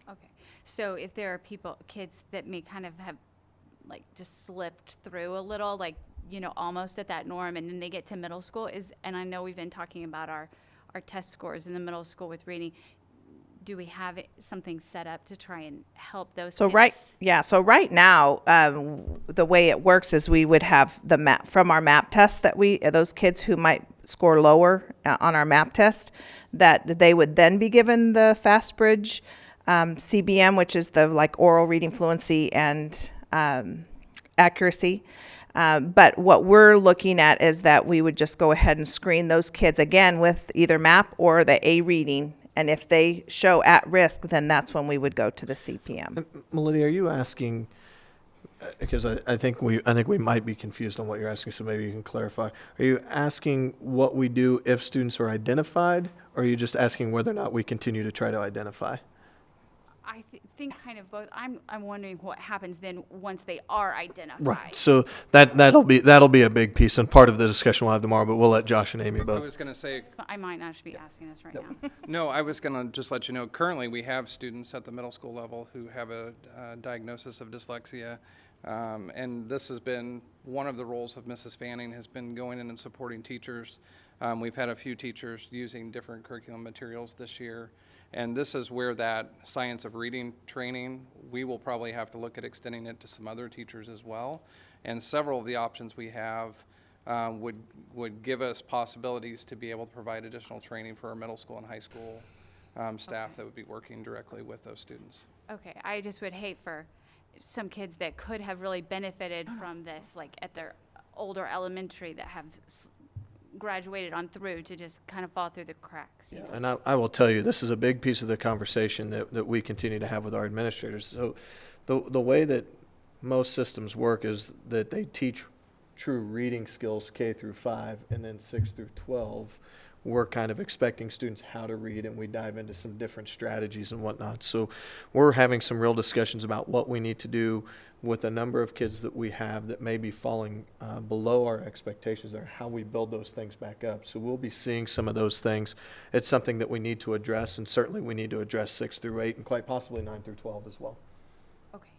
okay. So if there are kids that may kind of have like just slipped through a little, like, almost at that norm, and then they get to middle school, and I know we've been talking about our test scores in the middle school with reading. Do we have something set up to try and help those kids? So right now, the way it works is we would have the map from our map test that those kids who might score lower on our map test, that they would then be given the FastBridge CBM, which is the oral reading fluency and accuracy. But what we're looking at is that we would just go ahead and screen those kids again with either MAP or the A reading. And if they show at risk, then that's when we would go to the CPM. Melody, are you asking, because I think we might be confused on what you're asking, so maybe you can clarify. Are you asking what we do if students are identified, or are you just asking whether or not we continue to try to identify? I think kind of both. I'm wondering what happens then once they are identified. Right. So that'll be a big piece and part of the discussion we'll have tomorrow. But we'll let Josh and Amy I both. was going to say, I might not be asking this right now. no, I was going to just let you know, currently we have students at the middle school level who have a diagnosis of dyslexia. And this has been one of the roles of Mrs. Fanning, has been going in and supporting teachers. We've had a few teachers using different curriculum materials this year. And this is where that science of reading training, we will probably have to look at extending it to some other teachers as well. And several of the options we have would give us possibilities to be able to provide additional training for our middle school and high school staff that would be working directly with those students. Okay, I just would hate for some kids that could have really benefited from this, like at their older elementary, that have graduated on through, to just kind of fall through the cracks. You know? And I will tell you, this is a big piece of the conversation that we continue to have with our administrators. So the way that most systems work is that they teach true reading skills K through 5, and then 6 through 12. We're kind of expecting students how to read, and we dive into some different strategies and whatnot. So we're having some real discussions about what we need to do with a number of kids that we have that may be falling below our expectations, or how we build those things back up. So we'll be seeing some of those things. It's something that we need to address, and certainly we need to address 6 through 8, and quite possibly 9 through 12 as well. Okay.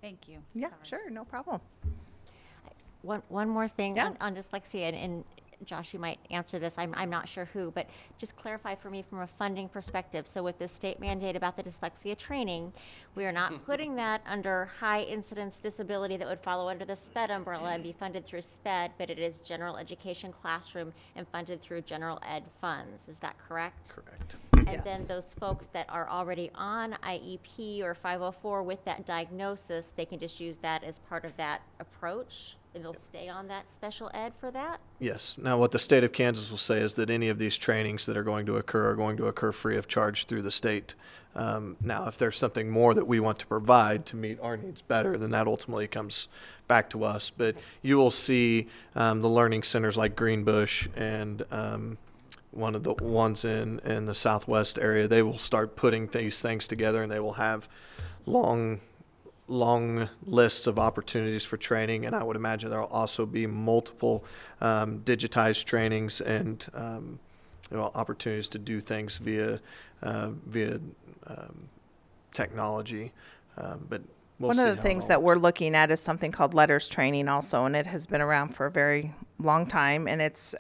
Thank you. Yeah, Sorry. sure, no problem. One more thing Yeah. on dyslexia, and Josh, you might answer this. I'm not sure who, but just clarify for me from a funding perspective. So with the state mandate about the dyslexia training, we are not putting that under high incidence disability that would follow under the SPED umbrella and be funded through SPED, but it is general education classroom and funded through general ed funds. Is that correct? Correct. And then those folks that are already on IEP or 504 with that diagnosis, they can just use that as part of that approach, and they'll stay on that special ed for that? Yes. Now, what the state of Kansas will say is that any of these trainings that are going to occur free of charge through the state. Now, if there's something more that we want to provide to meet our needs better, then that ultimately comes back to us. But you will see the learning centers like Greenbush and one of the ones in the southwest area, they will start putting these things together, and they will have long lists of opportunities for training. And I would imagine there will also be multiple digitized trainings and opportunities to do things via technology. But we'll One see of how the it things all that works. we're looking at is something called letters training also, and it has been around for a very long time, and it's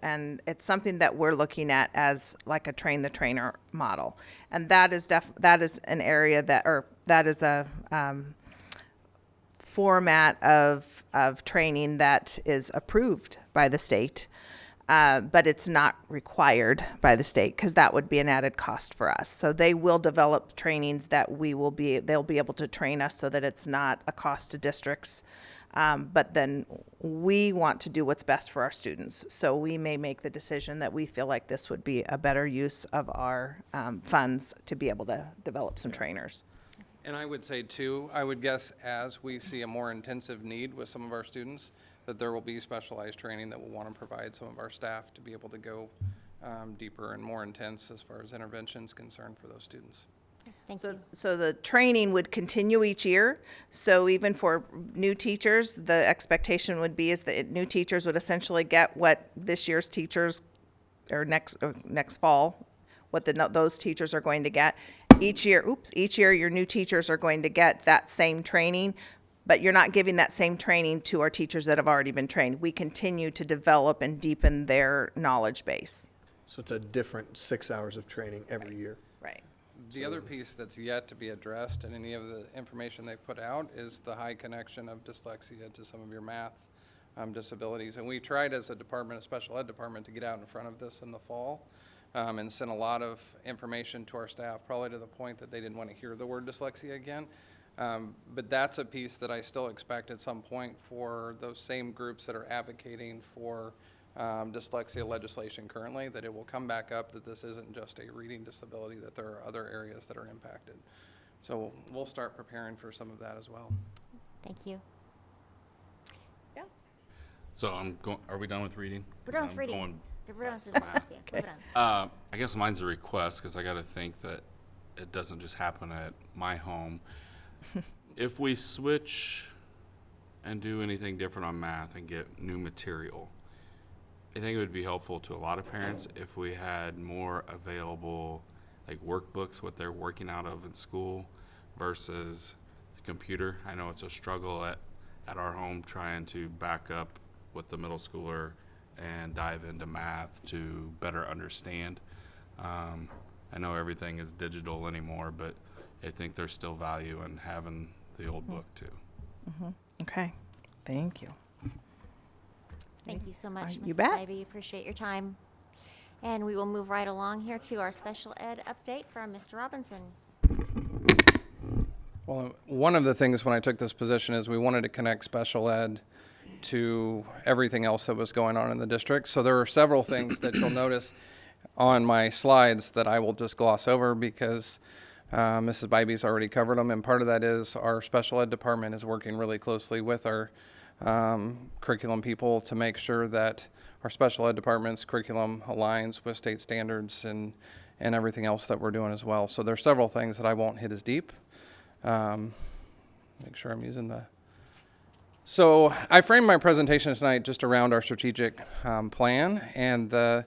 something that we're looking at as like a train the trainer model. And that is an area that is a format of training that is approved by the state, but it's not required by the state, because that would be an added cost for us. So they will develop trainings that they'll be able to train us so that it's not a cost to districts. But then we want to do what's best for our students. So we may make the decision that we feel like this would be a better use of our funds to be able to develop some trainers. And I would say too, I would guess as we see a more intensive need with some of our students, that there will be specialized training that we'll want to provide some of our staff to be able to go deeper and more intense as far as interventions concerned for those students. Thank you. So the training would continue each year. So even for new teachers, the expectation would be is that new teachers would essentially get what this year's teachers, or next fall, what those teachers are going to get. Each year your new teachers are going to get that same training, but you're not giving that same training to our teachers that have already been trained. We continue to develop and deepen their knowledge base. So it's a different 6 hours of training every year. Right. The other piece that's yet to be addressed in any of the information they've put out is the high connection of dyslexia to some of your math disabilities. And we tried as a department, a special ed department, to get out in front of this in the fall and sent a lot of information to our staff, probably to the point that they didn't want to hear the word dyslexia again. But that's a piece that I still expect at some point for those same groups that are advocating for dyslexia legislation currently, that it will come back up that this isn't just a reading disability, that there are other areas that are impacted. So we'll start preparing for some of that as well. Thank you. Yeah. So are we done with reading? We're done 'Cause with reading. going We're done with dyslexia. Moving on. I guess mine's a request, because I got to think that it doesn't just happen at my home. If we switch and do anything different on math and get new material, I think it would be helpful to a lot of parents if we had more available like workbooks, what they're working out of in school versus the computer. I know it's a struggle at our home trying to back up with the middle schooler and dive into math to better understand. I know everything is digital anymore, but I think there's still value in having the old book too. Okay, thank you. Thank you so much, You Mrs. bet. Bybee. Appreciate your time. And we will move right along here to our special ed update from Mr. Robinson. Well, one of the things when I took this position is we wanted to connect special ed to everything else that was going on in the district. So there are several things that you'll notice on my slides that I will just gloss over because Mrs. Bybee's already covered them. And part of that is our special ed department is working really closely with our curriculum people to make sure that our special ed department's curriculum aligns with state standards and everything else that we're doing as well. So there's several things that I won't hit as deep. Make sure I'm using the... So I framed my presentation tonight just around our strategic plan, and the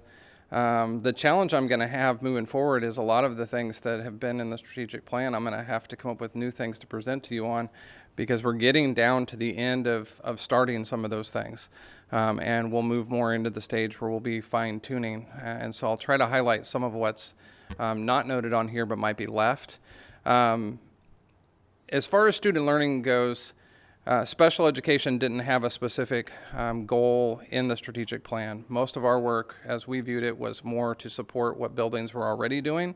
challenge I'm going to have moving forward is a lot of the things that have been in the strategic plan, I'm going to have to come up with new things to present to you on because we're getting down to the end of starting some of those things. And we'll move more into the stage where we'll be fine-tuning. And so I'll try to highlight some of what's not noted on here but might be left. As far as student learning goes, special education didn't have a specific goal in the strategic plan. Most of our work, as we viewed it, was more to support what buildings were already doing.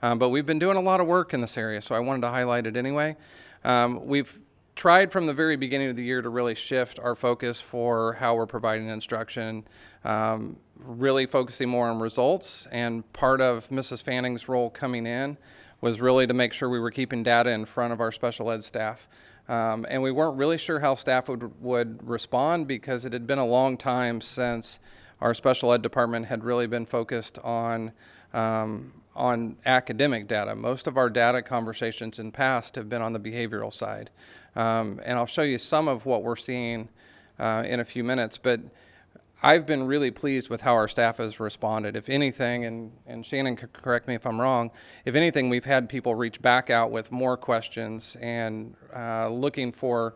But we've been doing a lot of work in this area, so I wanted to highlight it anyway. We've tried from the very beginning of the year to really shift our focus for how we're providing instruction, really focusing more on results. And part of Mrs. Fanning's role coming in was really to make sure we were keeping data in front of our special ed staff. And we weren't really sure how staff would respond because it had been a long time since our special ed department had really been focused on academic data. Most of our data conversations in past have been on the behavioral side. And I'll show you some of what we're seeing in a few minutes, but I've been really pleased with how our staff has responded. If anything, and Shannon could correct me if I'm wrong, if anything, we've had people reach back out with more questions and looking for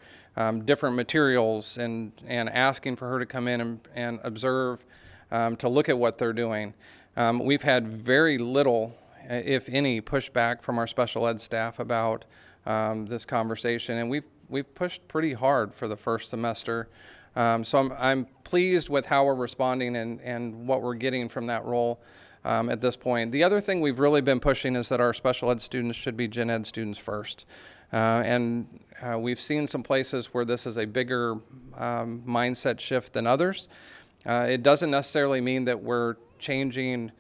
different materials and asking for her to come in and observe to look at what they're doing. We've had very little, if any, pushback from our special ed staff about this conversation, and we've pushed pretty hard for the first semester. So I'm pleased with how we're responding and what we're getting from that role at this point. The other thing we've really been pushing is that our special ed students should be gen ed students first. And we've seen some places where this is a bigger mindset shift than others. It doesn't necessarily mean that we're changing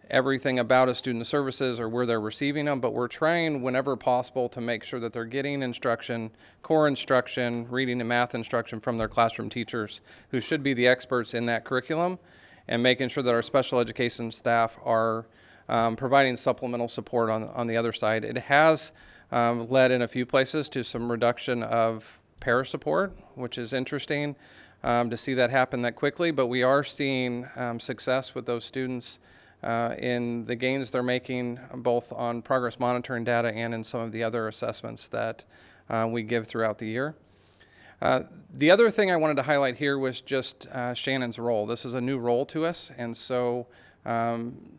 everything about a student services or where they're receiving them, but we're trying whenever possible to make sure that they're getting instruction, core instruction, reading and math instruction from their classroom teachers who should be the experts in that curriculum, and making sure that our special education staff are providing supplemental support on the other side. It has led in a few places to some reduction of para support, which is interesting to see that happen that quickly, but we are seeing success with those students in the gains they're making both on progress monitoring data and in some of the other assessments that we give throughout the year. The other thing I wanted to highlight here was just Shannon's role. This is a new role to us, and so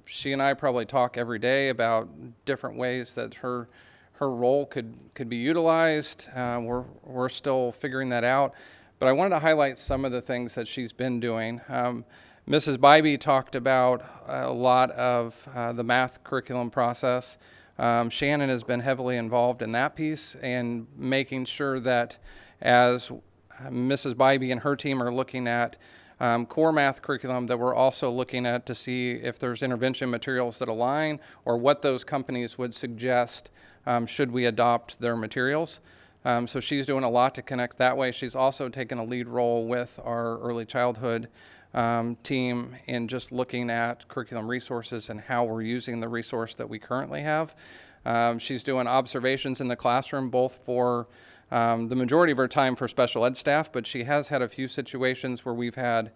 she and I probably talk every day about different ways that her role could be utilized. We're still figuring that out, but I wanted to highlight some of the things that she's been doing. Mrs. Bybee talked about a lot of the math curriculum process. Shannon has been heavily involved in that piece and making sure that as Mrs. Bybee and her team are looking at core math curriculum, that we're also looking at to see if there's intervention materials that align or what those companies would suggest should we adopt their materials. So she's doing a lot to connect that way. She's also taken a lead role with our early childhood team in just looking at curriculum resources and how we're using the resource that we currently have. She's doing observations in the classroom, both for the majority of her time for special ed staff, but she has had a few situations where we've had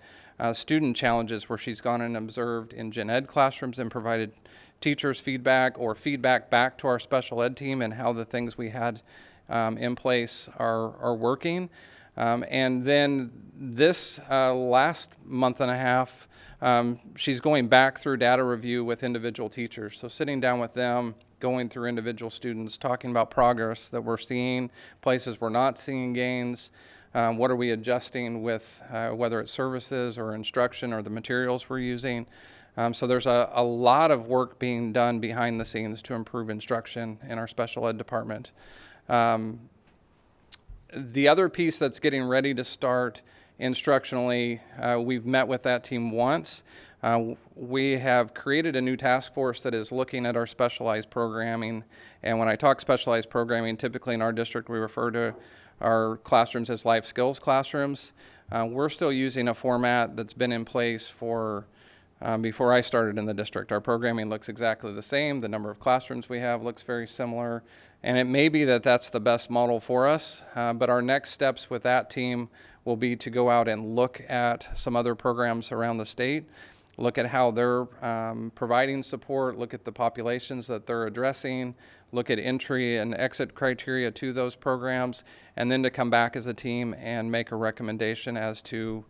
student challenges where she's gone and observed in gen ed classrooms and provided teachers feedback or feedback back to our special ed team and how the things we had in place are working. And then this last month and a half, she's going back through data review with individual teachers. So sitting down with them, going through individual students, talking about progress that we're seeing, places we're not seeing gains, what are we adjusting with, whether it's services or instruction or the materials we're using. So there's a lot of work being done behind the scenes to improve instruction in our special ed department. The other piece that's getting ready to start instructionally, we've met with that team once. We have created a new task force that is looking at our specialized programming. And when I talk specialized programming, typically in our district, we refer to our classrooms as life skills classrooms. We're still using a format that's been in place for before I started in the district. Our programming looks exactly the same. The number of classrooms we have looks very similar. And it may be that that's the best model for us, but our next steps with that team will be to go out and look at some other programs around the state, look at how they're providing support, look at the populations that they're addressing, look at entry and exit criteria to those programs, and then to come back as a team and make a recommendation as to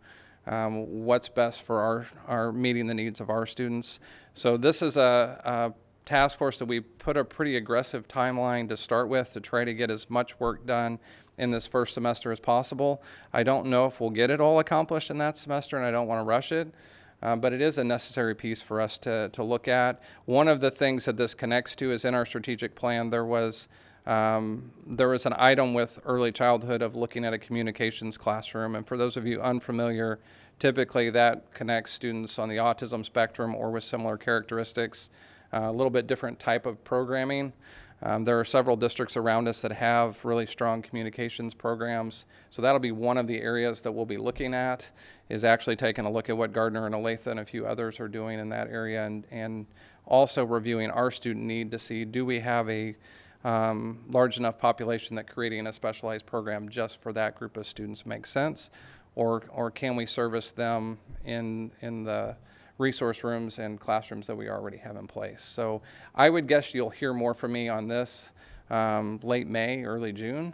what's best for our meeting the needs of our students. So this is a task force that we put a pretty aggressive timeline to start with to try to get as much work done in this first semester as possible. I don't know if we'll get it all accomplished in that semester, and I don't want to rush it, but it is a necessary piece for us to look at. One of the things that this connects to is in our strategic plan, there was an item with early childhood of looking at a communications classroom. And for those of you unfamiliar, typically that connects students on the autism spectrum or with similar characteristics, a little bit different type of programming. There are several districts around us that have really strong communications programs. So that'll be one of the areas that we'll be looking at, is actually taking a look at what Gardner and Olathe and a few others are doing in that area, and also reviewing our student need to see, do we have a large enough population that creating a specialized program just for that group of students makes sense, or can we service them in the resource rooms and classrooms that we already have in place. So I would guess you'll hear more from me on this late May, early June.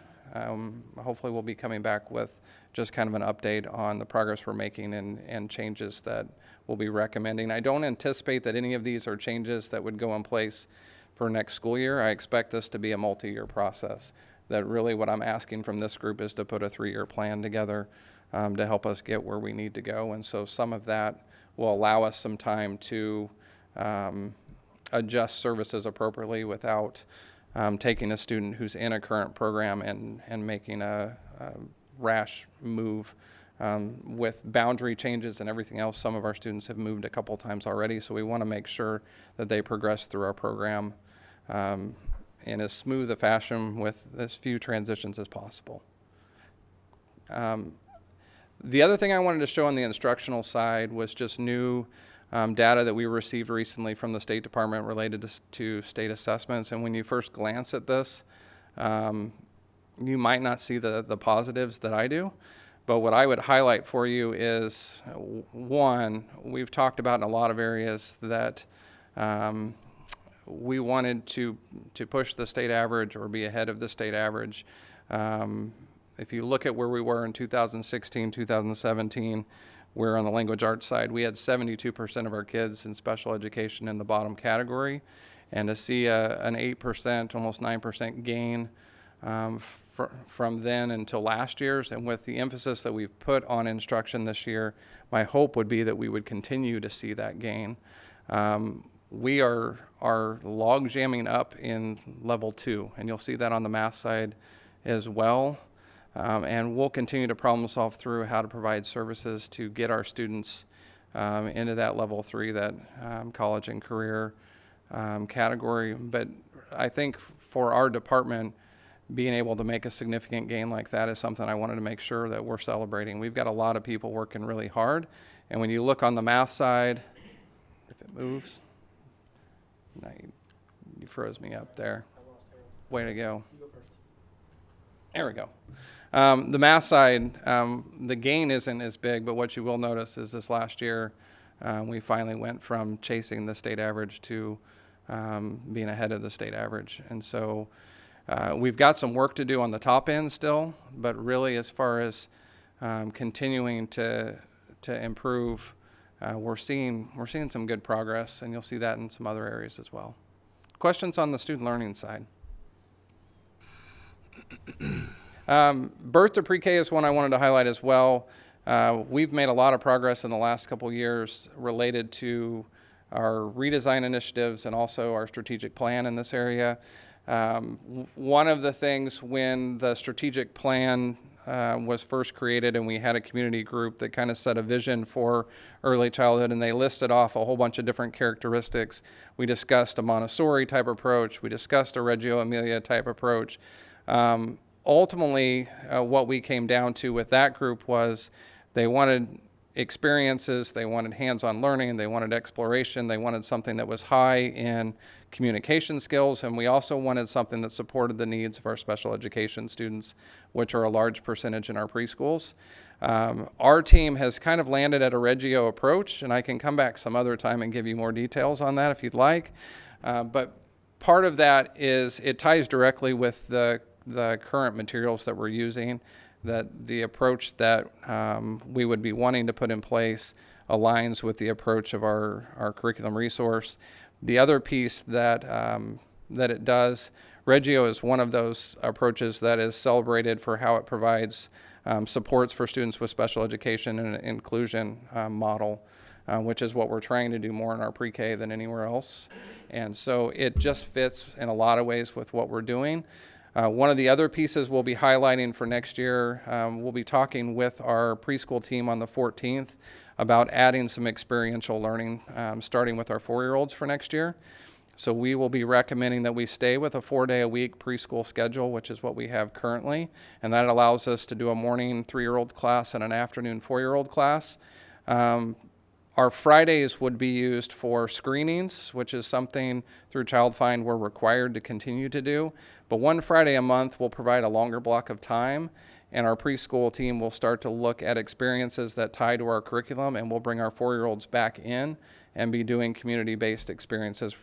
Hopefully we'll be coming back with just kind of an update on the progress we're making and changes that we'll be recommending. I don't anticipate that any of these are changes that would go in place for next school year. I expect this to be a multi-year process. That really what I'm asking from this group is to put a 3-year plan together to help us get where we need to go. And so some of that will allow us some time to adjust services appropriately without taking a student who's in a current program and making a rash move. With boundary changes and everything else, some of our students have moved a couple times already, so we want to make sure that they progress through our program in as smooth a fashion with as few transitions as possible. The other thing I wanted to show on the instructional side was just new data that we received recently from the State Department related to state assessments. And when you first glance at this, you might not see the positives that I do. But what I would highlight for you is, one, we've talked about in a lot of areas that we wanted to push the state average or be ahead of the state average. If you look at where we were in 2016, 2017, where on the language arts side, we had 72% of our kids in special education in the bottom category. And to see an 8%, almost 9% gain from then until last year's, and with the emphasis that we've put on instruction this year, my hope would be that we would continue to see that gain. We are log jamming up in level 2, and you'll see that on the math side as well. And we'll continue to problem solve through how to provide services to get our students into that level 3, that college and career category. But I think for our department, being able to make a significant gain like that is something I wanted to make sure that we're celebrating. We've got a lot of people working really hard. And when you look on the math side, if it moves, now you froze me up there. Way to go. There we go. The math side, the gain isn't as big, but what you will notice is this last year, we finally went from chasing the state average to being ahead of the state average. And so we've got some work to do on the top end still, but really as far as continuing to improve, we're seeing some good progress, and you'll see that in some other areas as well. Questions on the student learning side? Birth to pre-K is one I wanted to highlight as well. We've made a lot of progress in the last couple years related to our redesign initiatives and also our strategic plan in this area. One of the things when the strategic plan was first created and we had a community group that kind of set a vision for early childhood, and they listed off a whole bunch of different characteristics. We discussed a Montessori type approach. We discussed a Reggio Emilia type approach. Ultimately, what we came down to with that group was they wanted experiences, they wanted hands-on learning, they wanted exploration, they wanted something that was high in communication skills, and we also wanted something that supported the needs of our special education students, which are a large percentage in our preschools. Our team has kind of landed at a Reggio approach, and I can come back some other time and give you more details on that if you'd like. But part of that is it ties directly with the current materials that we're using, that the approach that we would be wanting to put in place aligns with the approach of our curriculum resource. The other piece that it does, Reggio is one of those approaches that is celebrated for how it provides supports for students with special education and an inclusion model, which is what we're trying to do more in our pre-K than anywhere else. And so it just fits in a lot of ways with what we're doing. One of the other pieces we'll be highlighting for next year, we'll be talking with our preschool team on the 14th about adding some experiential learning, starting with our 4-year-olds for next year. So we will be recommending that we stay with a 4-day-a-week preschool schedule, which is what we have currently, and that allows us to do a morning 3-year-old class and an afternoon 4-year-old class. Our Fridays would be used for screenings, which is something through Child Find we're required to continue to do. But one Friday a month will provide a longer block of time, and our preschool team will start to look at experiences that tie to our curriculum, and we'll bring our 4-year-olds back in and be doing community-based experiences.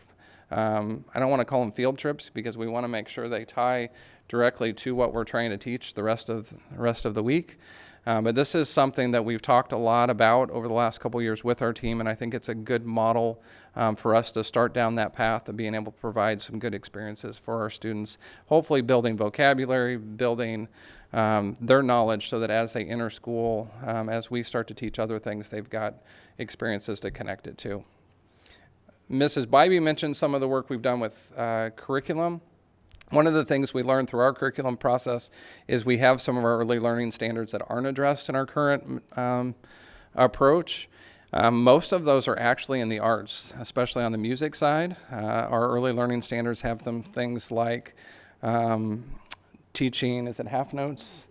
I don't want to call them field trips because we want to make sure they tie directly to what we're trying to teach the rest of the week. But this is something that we've talked a lot about over the last couple of years with our team, and I think it's a good model for us to start down that path of being able to provide some good experiences for our students, hopefully building vocabulary, building their knowledge so that as they enter school, as we start to teach other things, they've got experiences to connect it to. Mrs. Bybee mentioned some of the work we've done with curriculum. One of the things we learned through our curriculum process is we have some of our early learning standards that aren't addressed in our current approach. Most of those are actually in the arts, especially on the music side. Our early learning standards have things like teaching, is it half notes?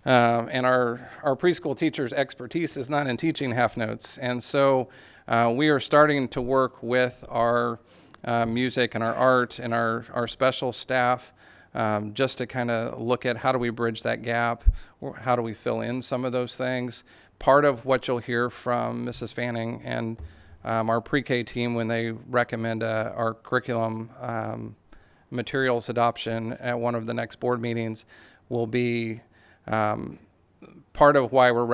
And our preschool teachers' expertise is not in teaching half notes. And so we are starting to work with our music and our art and our special staff just to kind of look at how do we bridge that gap, or how do we fill in some of those things. Part of what you'll hear from Mrs. Fanning and our pre-K team when they recommend our curriculum materials adoption at one of the next board meetings will be part of why we'll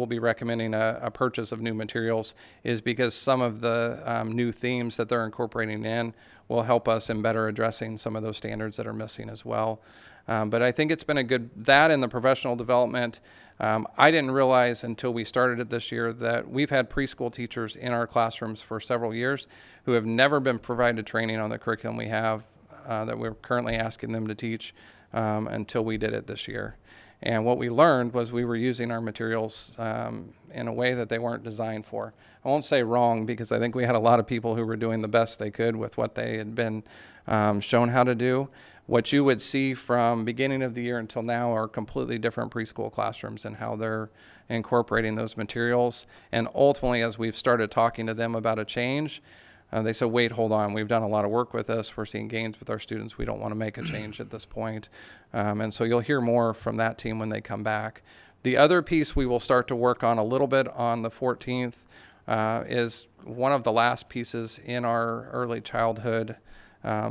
be recommending a purchase of new materials is because some of the new themes that they're incorporating in will help us in better addressing some of those standards that are missing as well. But I think it's been that in the professional development. I didn't realize until we started it this year that we've had preschool teachers in our classrooms for several years who have never been provided training on the curriculum we have that we're currently asking them to teach until we did it this year. And what we learned was we were using our materials in a way that they weren't designed for. I won't say wrong because I think we had a lot of people who were doing the best they could with what they had been shown how to do. What you would see from beginning of the year until now are completely different preschool classrooms and how they're incorporating those materials. And ultimately, as we've started talking to them about a change, they said, wait, hold on, we've done a lot of work with this. We're seeing gains with our students. We don't want to make a change at this point. And so you'll hear more from that team when they come back. The other piece we will start to work on a little bit on the 14th is one of the last pieces in our early childhood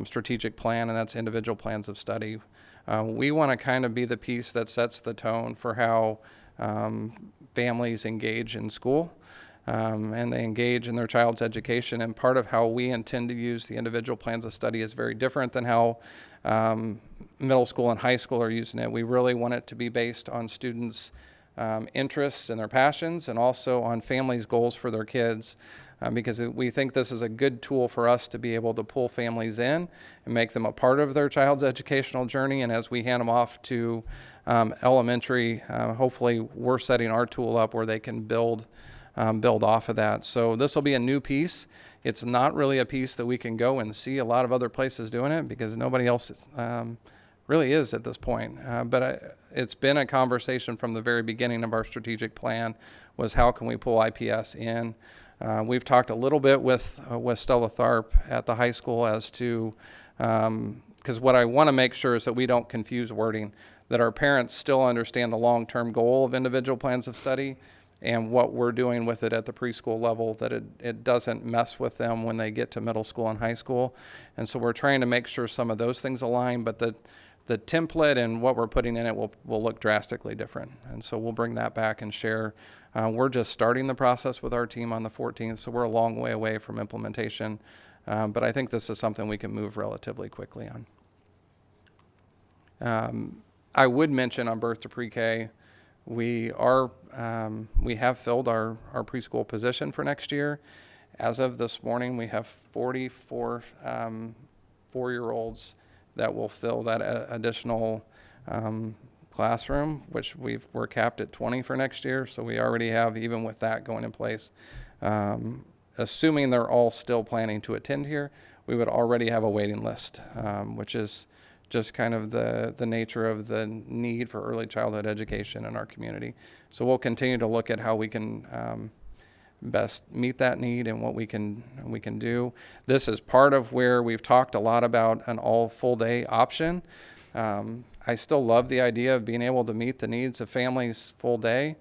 strategic plan, and that's individual plans of study. We want to kind of be the piece that sets the tone for how families engage in school. And they engage in their child's education. And part of how we intend to use the individual plans of study is very different than how middle school and high school are using it. We really want it to be based on students' interests and their passions, and also on families' goals for their kids, because we think this is a good tool for us to be able to pull families in and make them a part of their child's educational journey. And as we hand them off to elementary, hopefully we're setting our tool up where they can build off of that. So this will be a new piece. It's not really a piece that we can go and see a lot of other places doing it, because nobody else really is at this point. But it's been a conversation from the very beginning of our strategic plan, was how can we pull IPS in. We've talked a little bit with Stella Tharp at the high school as to, because what I want to make sure is that we don't confuse wording, that our parents still understand the long-term goal of individual plans of study and what we're doing with it at the preschool level, that it doesn't mess with them when they get to middle school and high school. And so we're trying to make sure some of those things align, but the template and what we're putting in it will look drastically different. And so we'll bring that back and share. We're just starting the process with our team on the 14th, so we're a long way away from implementation. But I think this is something we can move relatively quickly on. I would mention on birth to pre-K, we have filled our preschool position for next year. As of this morning, we have 44 4-year-olds that will fill that additional classroom, which we're capped at 20 for next year. So we already have, even with that going in place, assuming they're all still planning to attend here, we would already have a waiting list, which is just kind of the nature of the need for early childhood education in our community. So we'll continue to look at how we can best meet that need and what we can do. This is part of where we've talked a lot about an all full day option. I still love the idea of being able to meet the needs of families full day.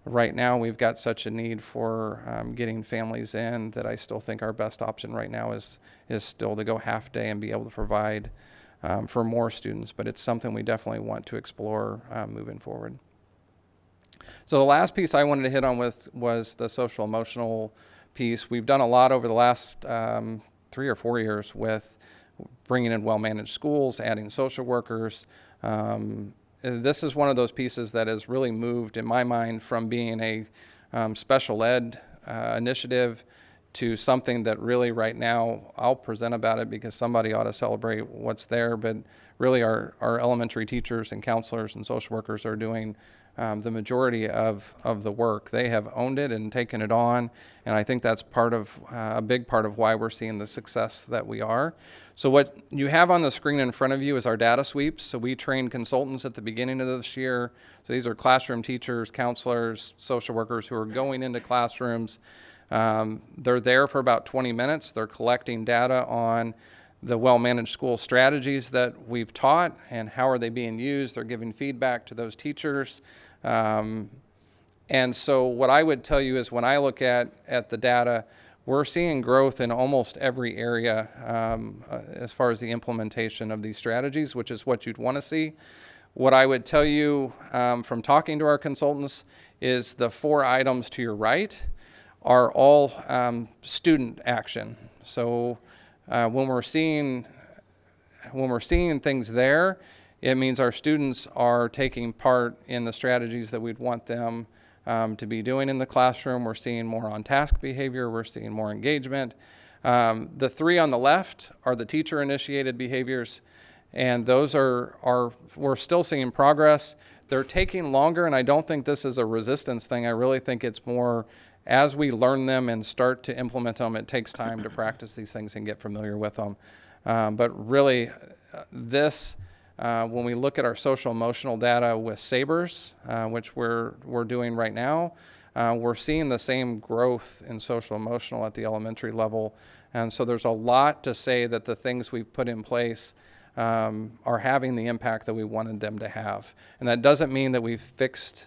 Right now, we've got such a need for getting families in that I still think our best option right now is still to go half day and be able to provide for more students, but it's something we definitely want to explore moving forward. So the last piece I wanted to hit on was the social emotional piece. We've done a lot over the last 3 or 4 years with bringing in well-managed schools, adding social workers. This is one of those pieces that has really moved, in my mind, from being a special ed initiative to something that really right now, I'll present about it because somebody ought to celebrate what's there, but really our elementary teachers and counselors and social workers are doing the majority of the work. They have owned it and taken it on, and I think that's a big part of why we're seeing the success that we are. So what you have on the screen in front of you is our data sweeps. So we trained consultants at the beginning of this year. So these are classroom teachers, counselors, social workers who are going into classrooms. They're there for about 20 minutes. They're collecting data on the well-managed school strategies that we've taught and how are they being used. They're giving feedback to those teachers. And so what I would tell you is when I look at the data, we're seeing growth in almost every area as far as the implementation of these strategies, which is what you'd want to see. What I would tell you from talking to our consultants is the 4 items to your right are all student action. So when we're seeing things there, it means our students are taking part in the strategies that we'd want them to be doing in the classroom. We're seeing more on-task behavior. We're seeing more engagement. The 3 on the left are the teacher-initiated behaviors, and those we're still seeing progress. They're taking longer, and I don't think this is a resistance thing. I really think it's more as we learn them and start to implement them, it takes time to practice these things and get familiar with them. But really, when we look at our social emotional data with SABRES, which we're doing right now, we're seeing the same growth in social emotional at the elementary level. And so there's a lot to say that the things we've put in place are having the impact that we wanted them to have. And that doesn't mean that we've fixed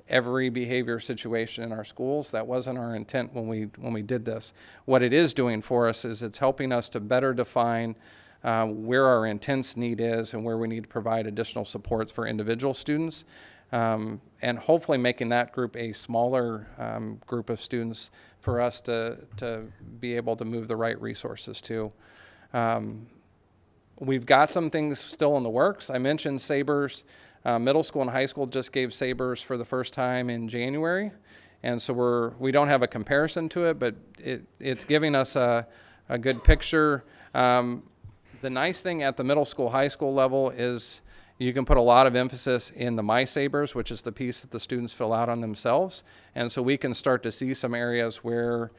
every behavior situation in our schools. That wasn't our intent when we did this. What it is doing for us is it's helping us to better define where our intense need is and where we need to provide additional supports for individual students, and hopefully making that group a smaller group of students for us to be able to move the right resources to. We've got some things still in the works. I mentioned Sabres. Middle school and high school just gave Sabres for the first time in January. And so we don't have a comparison to it, but it's giving us a good picture. The nice thing at the middle school, high school level is you can put a lot of emphasis in the My Sabres, which is the piece that the students fill out on themselves. And so we can start to see some areas where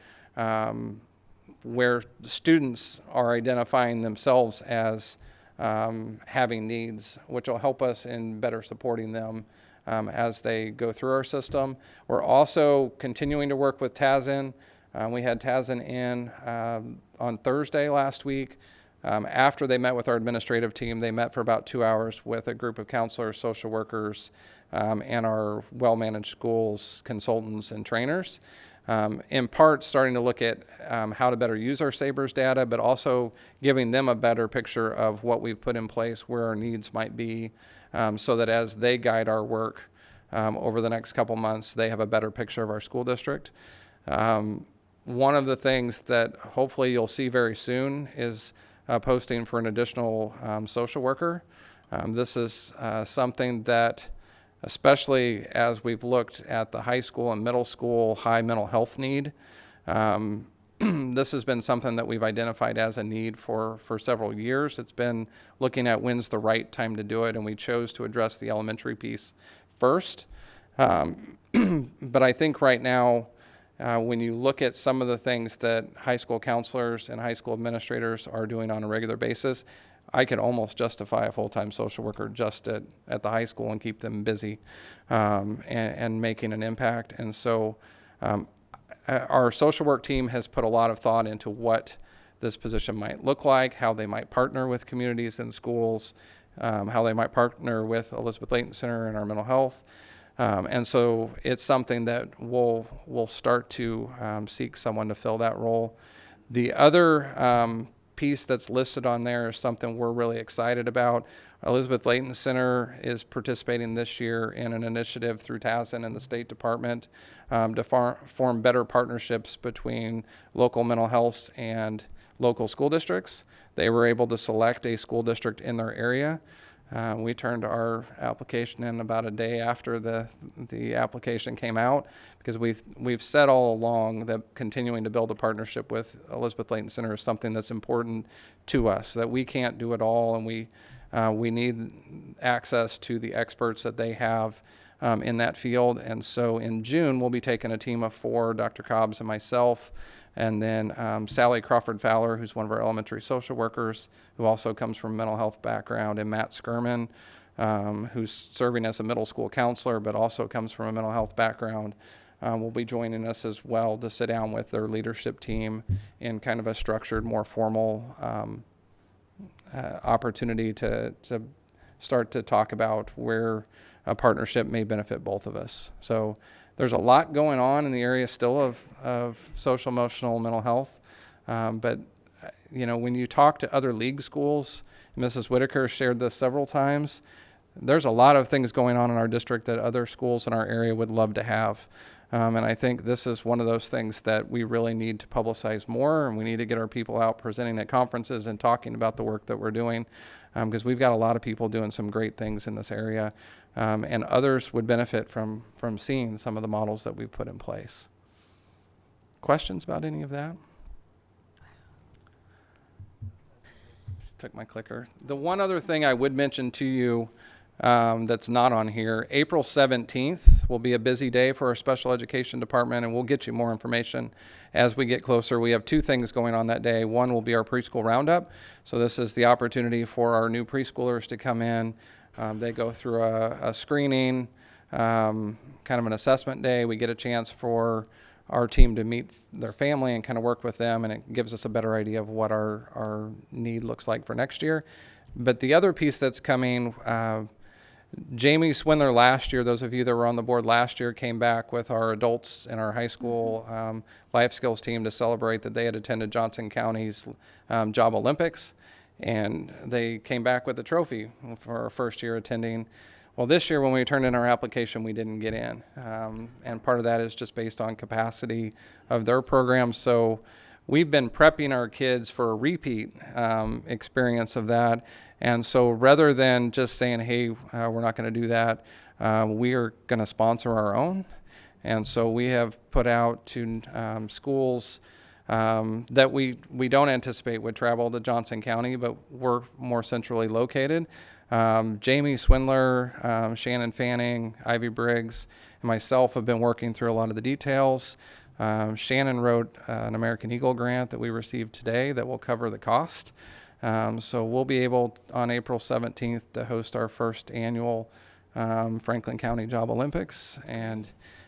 students are identifying themselves as having needs, which will help us in better supporting them as they go through our system. We're also continuing to work with TASN. We had TASN in on Thursday last week. After they met with our administrative team, they met for about 2 hours with a group of counselors, social workers, and our well-managed schools consultants and trainers. In part starting to look at how to better use our Sabres data, but also giving them a better picture of what we've put in place, where our needs might be, so that as they guide our work over the next couple months, they have a better picture of our school district. One of the things that hopefully you'll see very soon is posting for an additional social worker. This is something that, especially as we've looked at the high school and middle school high mental health need, this has been something that we've identified as a need for several years. It's been looking at when's the right time to do it, and we chose to address the elementary piece first. But I think right now, when you look at some of the things that high school counselors and high school administrators are doing on a regular basis, I could almost justify a full-time social worker just at the high school and keep them busy and making an impact. And so our social work team has put a lot of thought into what this position might look like, how they might partner with communities and schools, how they might partner with Elizabeth Layton Center and our mental health. And so it's something that we'll start to seek someone to fill that role. The other piece that's listed on there is something we're really excited about. Elizabeth Layton Center is participating this year in an initiative through TASN and the State Department to form better partnerships between local mental health and local school districts. They were able to select a school district in their area. We turned our application in about a day after the application came out, because we've said all along that continuing to build a partnership with Elizabeth Layton Center is something that's important to us, that we can't do it all, and we need access to the experts that they have in that field. And so in June, we'll be taking a team of 4, Dr. Cobbs and myself, and then Sally Crawford Fowler, who's one of our elementary social workers, who also comes from a mental health background, and Matt Skirman, who's serving as a middle school counselor, but also comes from a mental health background, will be joining us as well to sit down with their leadership team in kind of a structured, more formal opportunity to start to talk about where a partnership may benefit both of us. So there's a lot going on in the area still of social, emotional, mental health. But, you know, when you talk to other league schools, Mrs. Whitaker shared this several times, there's a lot of things going on in our district that other schools in our area would love to have. And I think this is one of those things that we really need to publicize more, and we need to get our people out presenting at conferences and talking about the work that we're doing, because we've got a lot of people doing some great things in this area, and others would benefit from seeing some of the models that we've put in place. Questions about any of that? Took my clicker. The one other thing I would mention to you that's not on here, April 17th will be a busy day for our special education department, and we'll get you more information as we get closer. We have 2 things going on that day. One will be our preschool roundup. So this is the opportunity for our new preschoolers to come in. They go through a screening, kind of an assessment day. We get a chance for our team to meet their family and kind of work with them, and it gives us a better idea of what our need looks like for next year. But the other piece that's coming, Jamie Swindler last year, those of you that were on the board last year, came back with our adults in our high school life skills team to celebrate that they had attended Johnson County's Job Olympics, and they came back with a trophy for our first year attending. Well, this year when we turned in our application, we didn't get in, and part of that is just based on capacity of their program. So we've been prepping our kids for a repeat experience of that. And so rather than just saying, hey, we're not going to do that, we are going to sponsor our own. And so we have put out to schools that we don't anticipate would travel to Johnson County, but we're more centrally located. Jamie Swindler, Shannon Fanning, Ivy Briggs, and myself have been working through a lot of the details. Shannon wrote an American Eagle grant that we received today that will cover the cost. So we'll be able on April 17th to host our first annual Franklin County Job Olympics. And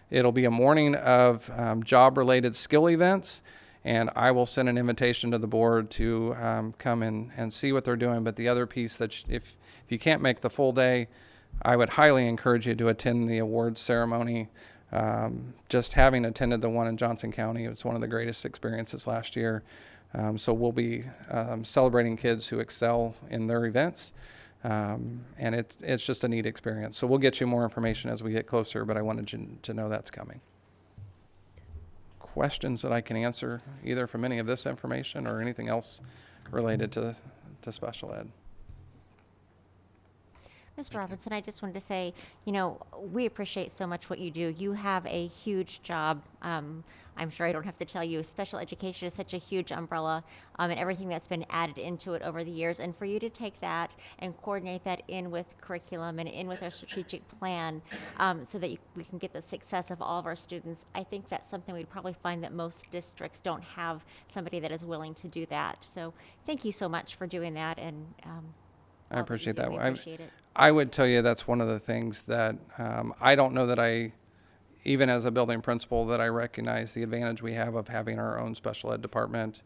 it'll be a morning of job-related skill events. And I will send an invitation to the board to come in and see what they're doing. But the other piece that if you can't make the full day, I would highly encourage you to attend the awards ceremony. Just having attended the one in Johnson County, it was one of the greatest experiences last year. So we'll be celebrating kids who excel in their events, and it's just a neat experience. So we'll get you more information as we get closer, but I wanted you to know that's coming. Questions that I can answer either from any of this information or anything else related to special ed? Mr. Robinson, I just wanted to say, we appreciate so much what you do. You have a huge job. I'm sure I don't have to tell you, special education is such a huge umbrella, and everything that's been added into it over the years. And for you to take that and coordinate that in with curriculum and in with our strategic plan so that we can get the success of all of our students, I think that's something we'd probably find that most districts don't have somebody that is willing to do that. So thank you so much for doing that. And I appreciate that. We appreciate it. I would tell you that's one of the things that I don't know that even as a building principal, that I recognize the advantage we have of having our own special ed department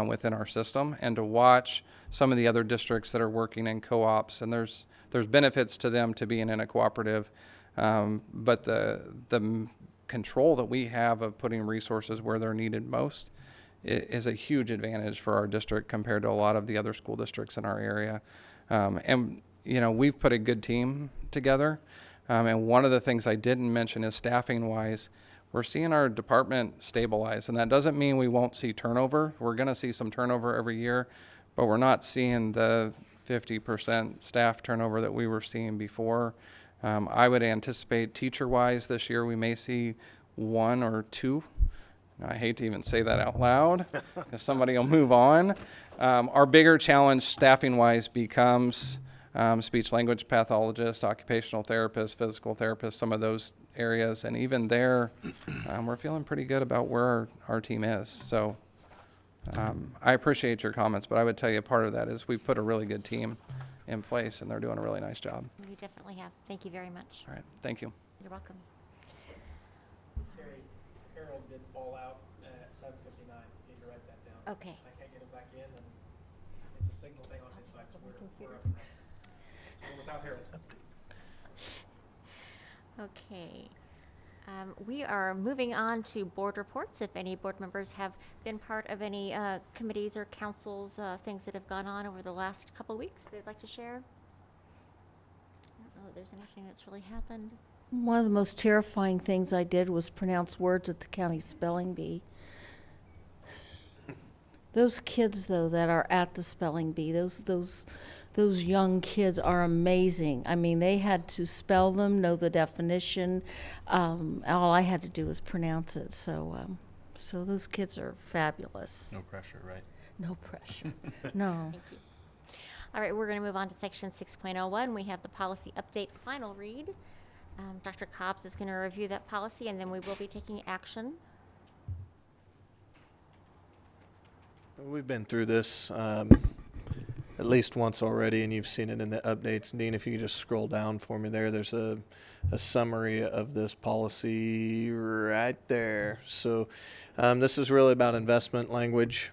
within our system, and to watch some of the other districts that are working in co-ops, and there's benefits to them to being in a cooperative, but the control that we have of putting resources where they're needed most is a huge advantage for our district compared to a lot of the other school districts in our area. And we've put a good team together. And one of the things I didn't mention is staffing-wise, we're seeing our department stabilize. And that doesn't mean we won't see turnover. We're going to see some turnover every year, but we're not seeing the 50% staff turnover that we were seeing before. I would anticipate teacher-wise this year we may see 1 or 2. I hate to even say that out loud because somebody will move on. Our bigger challenge staffing-wise becomes speech language pathologists, occupational therapists, physical therapists, some of those areas. And even there, we're feeling pretty good about where our team is. So I appreciate your comments, but I would tell you part of that is we put a really good team in place, and they're doing a really nice job. You definitely have. Thank you very much. All right. Thank you. You're welcome. Harold did fall out at 7:59. You need to write that down. Okay. I can't get him back in, and it's a signal thing on his side, so we're up. So without Harold. Okay. We are moving on to board reports. If any board members have been part of any committees or councils, things that have gone on over the last couple of weeks they'd like to share. I don't know if there's anything that's really happened. One of the most terrifying things I did was pronounce words at the county spelling bee. Those kids, though, that are at the spelling bee, those young kids are amazing. I mean, they had to spell them, know the definition. All I had to do was pronounce it. So those kids are fabulous. No pressure, right? No pressure. No. Thank you. All right, we're going to move on to section 6.01. We have the policy update final read. Dr. Cobbs is going to review that policy, and then we will be taking action. We've been through this at least once already, and you've seen it in the updates. Dean, if you could just scroll down for me there, there's a summary of this policy right there. So this is really about investment language.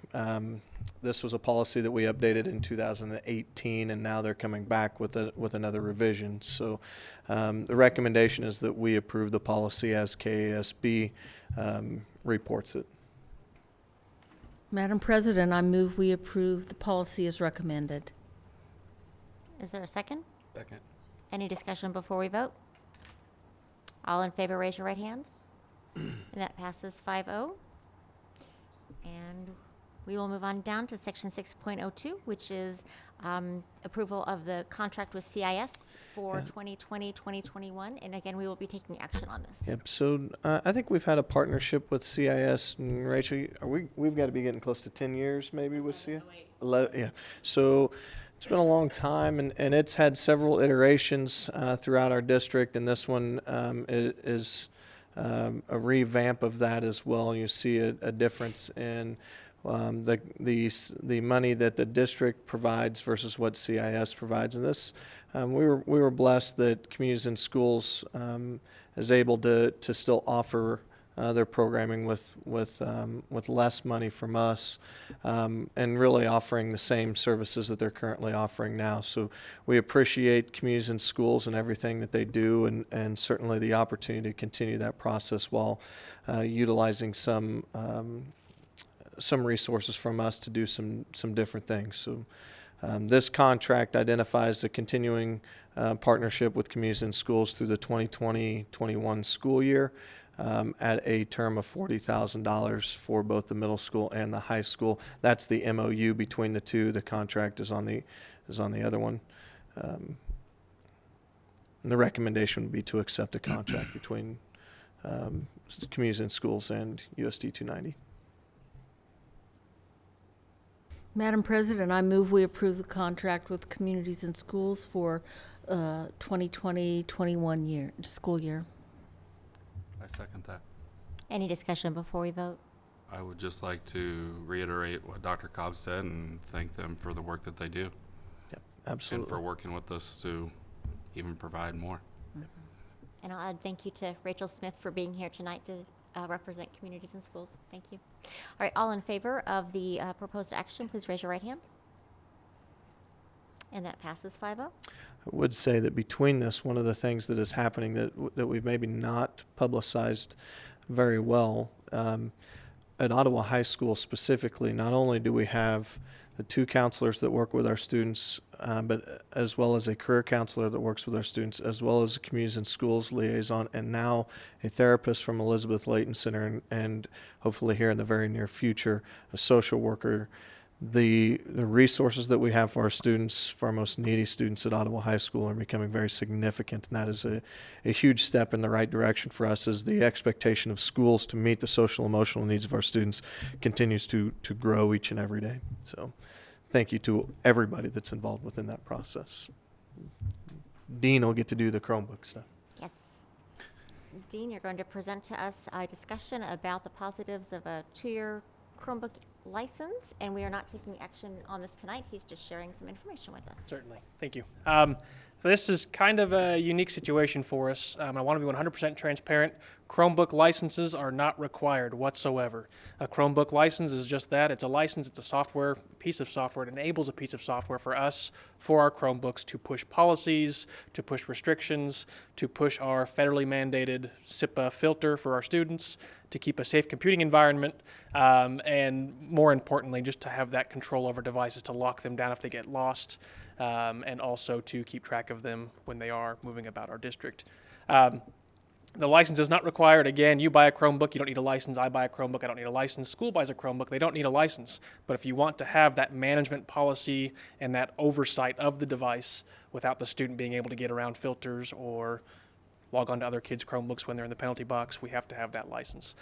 This was a policy that we updated in 2018, and now they're coming back with another revision. So the recommendation is that we approve the policy as KASB reports it. Madam President, I move we approve the policy as recommended. Is there a second? Second. Any discussion before we vote? All in favor, raise your right hand. And that passes 5-0. And we will move on down to section 6.02, which is approval of the contract with CIS for 2020-2021. And again, we will be taking action on this. Yep. So I think we've had a partnership with CIS. And Rachel, we've got to be getting close to 10 years maybe with CIS? Yeah. So it's been a long time, and it's had several iterations throughout our district, and this one is a revamp of that as well. You see a difference in the money that the district provides versus what CIS provides. And this, we were blessed that Communities in Schools is able to still offer their programming with less money from us, and really offering the same services that they're currently offering now. So we appreciate Communities in Schools and everything that they do, and certainly the opportunity to continue that process while utilizing some resources from us to do some different things. So this contract identifies the continuing partnership with Communities in Schools through the 2020-21 school year at a term of $40,000 for both the middle school and the high school. That's the MOU between the two. The contract is on the other one. And the recommendation would be to accept the contract between Communities in Schools and USD290. Madam President, I move we approve the contract with Communities in Schools for 2020-21 school year. I second that. Any discussion before we vote? I would just like to reiterate what Dr. Cobb said and thank them for the work that they do. Yep, absolutely. And for working with us to even provide more. And I'll add thank you to Rachel Smith for being here tonight to represent Communities in Schools. Thank you. All right, all in favor of the proposed action, please raise your right hand. And that passes 5-0. I would say that between this, one of the things that is happening that we've maybe not publicized very well, at Ottawa High School specifically, not only do we have the two counselors that work with our students, but as well as a career counselor that works with our students, as well as a Communities in Schools liaison, and now a therapist from Elizabeth Layton Center, and hopefully here in the very near future, a social worker. The resources that we have for our students, for our most needy students at Ottawa High School, are becoming very significant, and that is a huge step in the right direction for us as the expectation of schools to meet the social emotional needs of our students continues to grow each and every day. So thank you to everybody that's involved within that process. Dean will get to do the Chromebook stuff. Yes. Dean, you're going to present to us a discussion about the positives of a 2-year Chromebook license, and we are not taking action on this tonight. He's just sharing some information with us. Certainly. Thank you. This is kind of a unique situation for us. I want to be 100% transparent. Chromebook licenses are not required whatsoever. A Chromebook license is just that. It's a license. It's a piece of software. It enables a piece of software for us, for our Chromebooks, to push policies, to push restrictions, to push our federally mandated SIPA filter for our students, to keep a safe computing environment, and more importantly, just to have that control over devices, to lock them down if they get lost, and also to keep track of them when they are moving about our district. The license is not required. Again, you buy a Chromebook, you don't need a license. I buy a Chromebook, I don't need a license. School buys a Chromebook, they don't need a license. But if you want to have that management policy and that oversight of the device without the student being able to get around filters or log on to other kids' Chromebooks when they're in the penalty box, we have to have that license.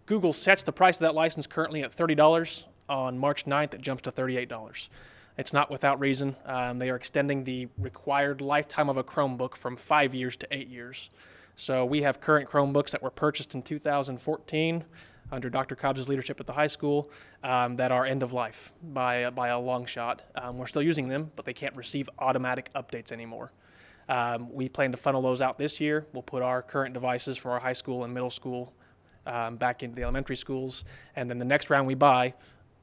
Google sets the price of that license currently at $30. On March 9th, it jumps to $38. It's not without reason. They are extending the required lifetime of a Chromebook from 5 years to 8 years. So we have current Chromebooks that were purchased in 2014 under Dr. Cobb's leadership at the high school that are end of life by a long shot. We're still using them, but they can't receive automatic updates anymore. We plan to funnel those out this year. We'll put our current devices from our high school and middle school back into the elementary schools, and then the next round we buy,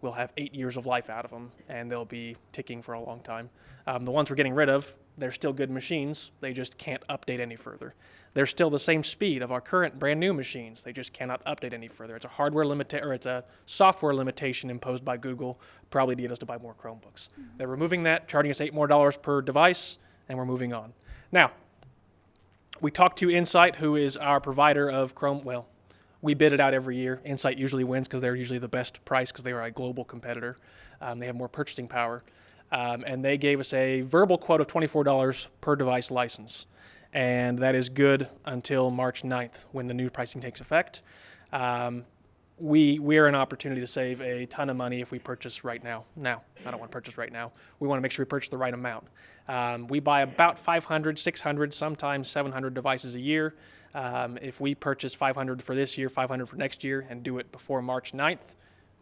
we'll have 8 years of life out of them, and they'll be ticking for a long time. The ones we're getting rid of, they're still good machines. They just can't update any further. They're still the same speed of our current brand new machines. They just cannot update any further. It's a hardware or it's a software limitation imposed by Google, probably to get us to buy more Chromebooks. They're removing that, charging us $8 more per device, and we're moving on. Now, we talked to Insight, who is our provider of Chrome. Well, we bid it out every year. Insight usually wins because they're usually the best price because they are a global competitor. They have more purchasing power. And they gave us a verbal quote of $24 per device license. And that is good until March 9th when the new pricing takes effect. We're an opportunity to save a ton of money if we purchase right now. Now, I don't want to purchase right now. We want to make sure we purchase the right amount. We buy about 500, 600, sometimes 700 devices a year. If we purchase 500 for this year, 500 for next year, and do it before March 9th,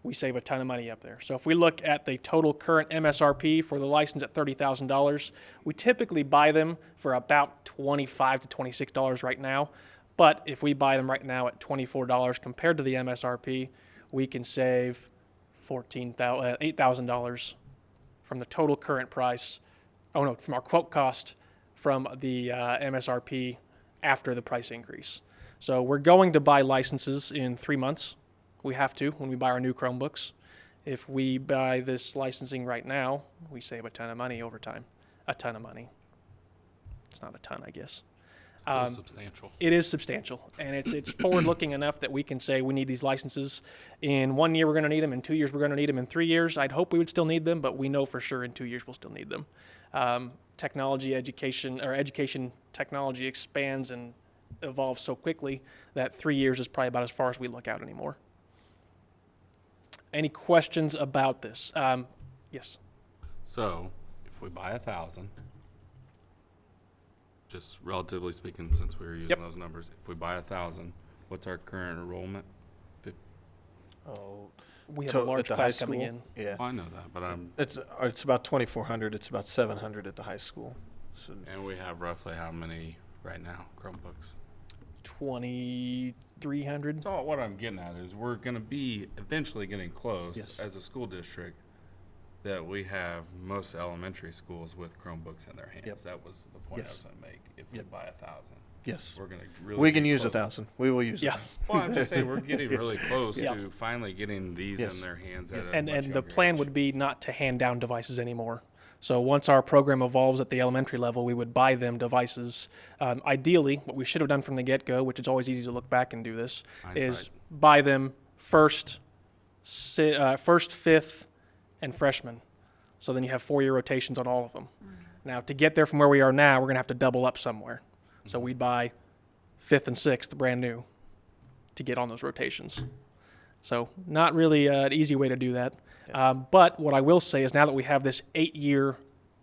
we save a ton of money up there. So if we look at the total current MSRP for the license at $30,000, we typically buy them for about $25 to $26 right now. But if we buy them right now at $24 compared to the MSRP, we can save $8,000 from the total current price. Oh no, from our quote cost from the MSRP after the price increase. So we're going to buy licenses in 3 months. We have to when we buy our new Chromebooks. If we buy this licensing right now, we save a ton of money over time. A ton of money. It's not a ton, I guess. Still substantial. It is substantial, and it's forward-looking enough that we can say we need these licenses. In 1 year, we're going to need them. In 2 years, we're going to need them. In 3 years, I'd hope we would still need them, but we know for sure in 2 years we'll still need them. Education technology expands and evolves so quickly that 3 years is probably about as far as we look out anymore. Any questions about this? Yes. So, if we buy 1,000, just relatively speaking, since we were using those numbers, if we buy 1,000, what's our current enrollment? We have a large class coming in. Yeah. Well, I know that, but It's about 2,400. It's about 700 at the high school. So, and we have roughly how many right now, Chromebooks? 2,300. So what I'm getting at is we're going to be eventually getting close Yes. as a school district that we have most elementary schools with Chromebooks in their hands. Yep. That was the point I Yes. was going to make. If we Yep. buy 1,000, yes. we're going to really We can get use close. 1,000. We will use Yeah. 1,000. Well, I'm just saying we're getting really close Yeah. to finally getting these Yes. in their hands at a And much the younger plan age. would be not to hand down devices anymore. So once our program evolves at the elementary level, we would buy them devices. Ideally, what we should have done from the get-go, which is always easy to look back and do this, is Hindsight. buy them first, fifth, and freshman. So then you have 4-year rotations on all of them. Now, to get there from where we are now, we're going to have to double up somewhere. So we'd buy 5th and 6th, brand new, to get on those rotations. So not really an easy way to do that. But what I will say is now that we have this 8-year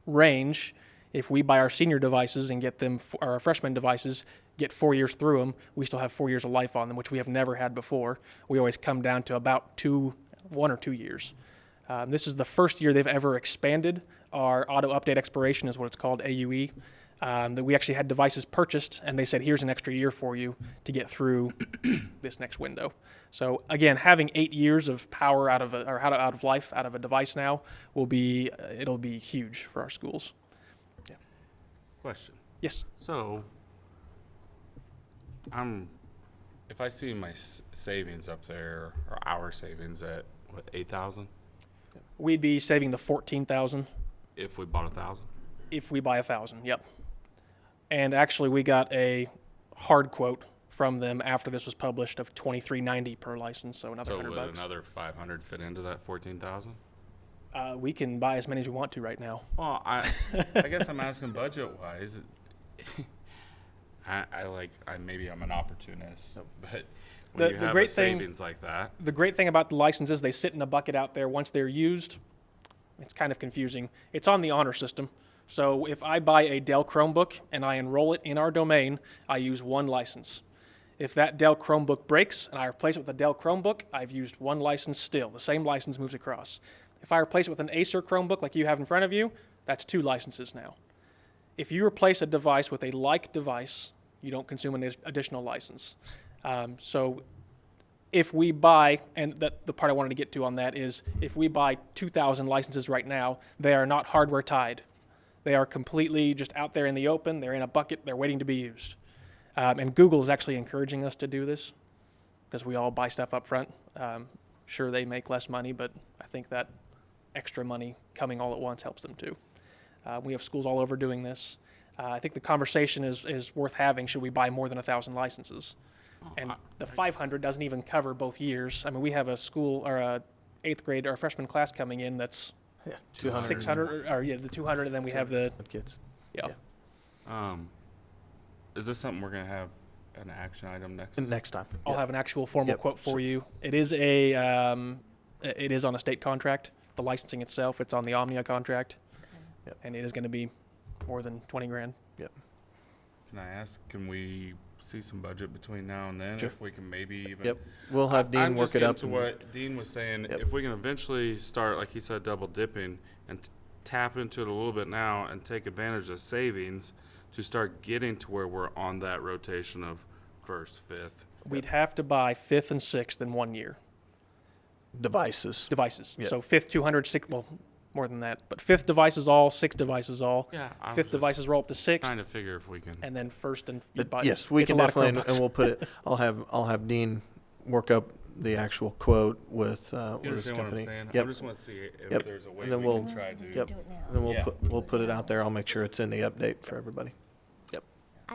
range, if we buy our senior devices and get them, our freshman devices, get 4 years through them, we still have 4 years of life on them, which we have never had before. We always come down to about 1 or 2 years. This is the first year they've ever expanded. Our auto update expiration is what it's called, AUE. That we actually had devices purchased, and they said, here's an extra year for you to get through this next window. So again, having 8 years of power out of life out of a device now it'll be huge for our schools. Yeah. Question. Yes. So, if I see my savings up there, or our savings at what, 8,000? We'd be saving the 14,000 If we bought 1,000. if we buy 1,000. Yep. And actually, we got a hard quote from them after this was published of $23.90 per license, so another So $100. would another 500 fit into that 14,000? We can buy as many as we want to right now. Well, I guess I'm asking budget-wise. Maybe I'm an opportunist, but when you have a savings like that. The great thing about the licenses, they sit in a bucket out there. Once they're used, it's kind of confusing. It's on the honor system. So if I buy a Dell Chromebook and I enroll it in our domain, I use one license. If that Dell Chromebook breaks and I replace it with a Dell Chromebook, I've used one license still. The same license moves across. If I replace it with an Acer Chromebook like you have in front of you, that's 2 licenses now. If you replace a device with a like device, you don't consume an additional license. So if we buy, and the part I wanted to get to on that is, if we buy 2,000 licenses right now, they are not hardware tied. They are completely just out there in the open. They're in a bucket. They're waiting to be used. And Google is actually encouraging us to do this because we all buy stuff up front. Sure, they make less money, but I think that extra money coming all at once helps them too. We have schools all over doing this. I think the conversation is worth having. Should we buy more than 1,000 licenses? And the 500 doesn't even cover both years. I mean, we have a school or a 8th grade or a freshman class coming in that's 200. 600 or the 200, and then we have the kids. Yeah. Is this something we're gonna have an action item Next time. I'll have an actual formal quote for you. It is it is on a state contract. The licensing itself, it's on the Omnia contract, and it is going to be more than 20 grand. Yep. Can I ask, can we see some budget between now and then? Sure. If we can maybe even. Yep. We'll have Dean work it up. To what Dean was saying, if we can eventually start, like he said, double dipping and tap into it a little bit now and take advantage of savings to start getting to where we're on that rotation of 1st, 5th. We'd have to buy 5th and 6th in 1 year. Devices. Yep. So 5th 200, 6th, well, more than that, but 5th devices all, 6th devices all. Yeah. 5th devices roll up to 6th. Trying to figure if we can. And then 1st and Yes, we can definitely, and we'll put it. I'll have Dean work up the actual quote with his company. What I'm saying? Yep. I just want to see if there's a way we can try to. Yep. And then we'll put it out there. I'll make sure it's in the update for everybody. Yep.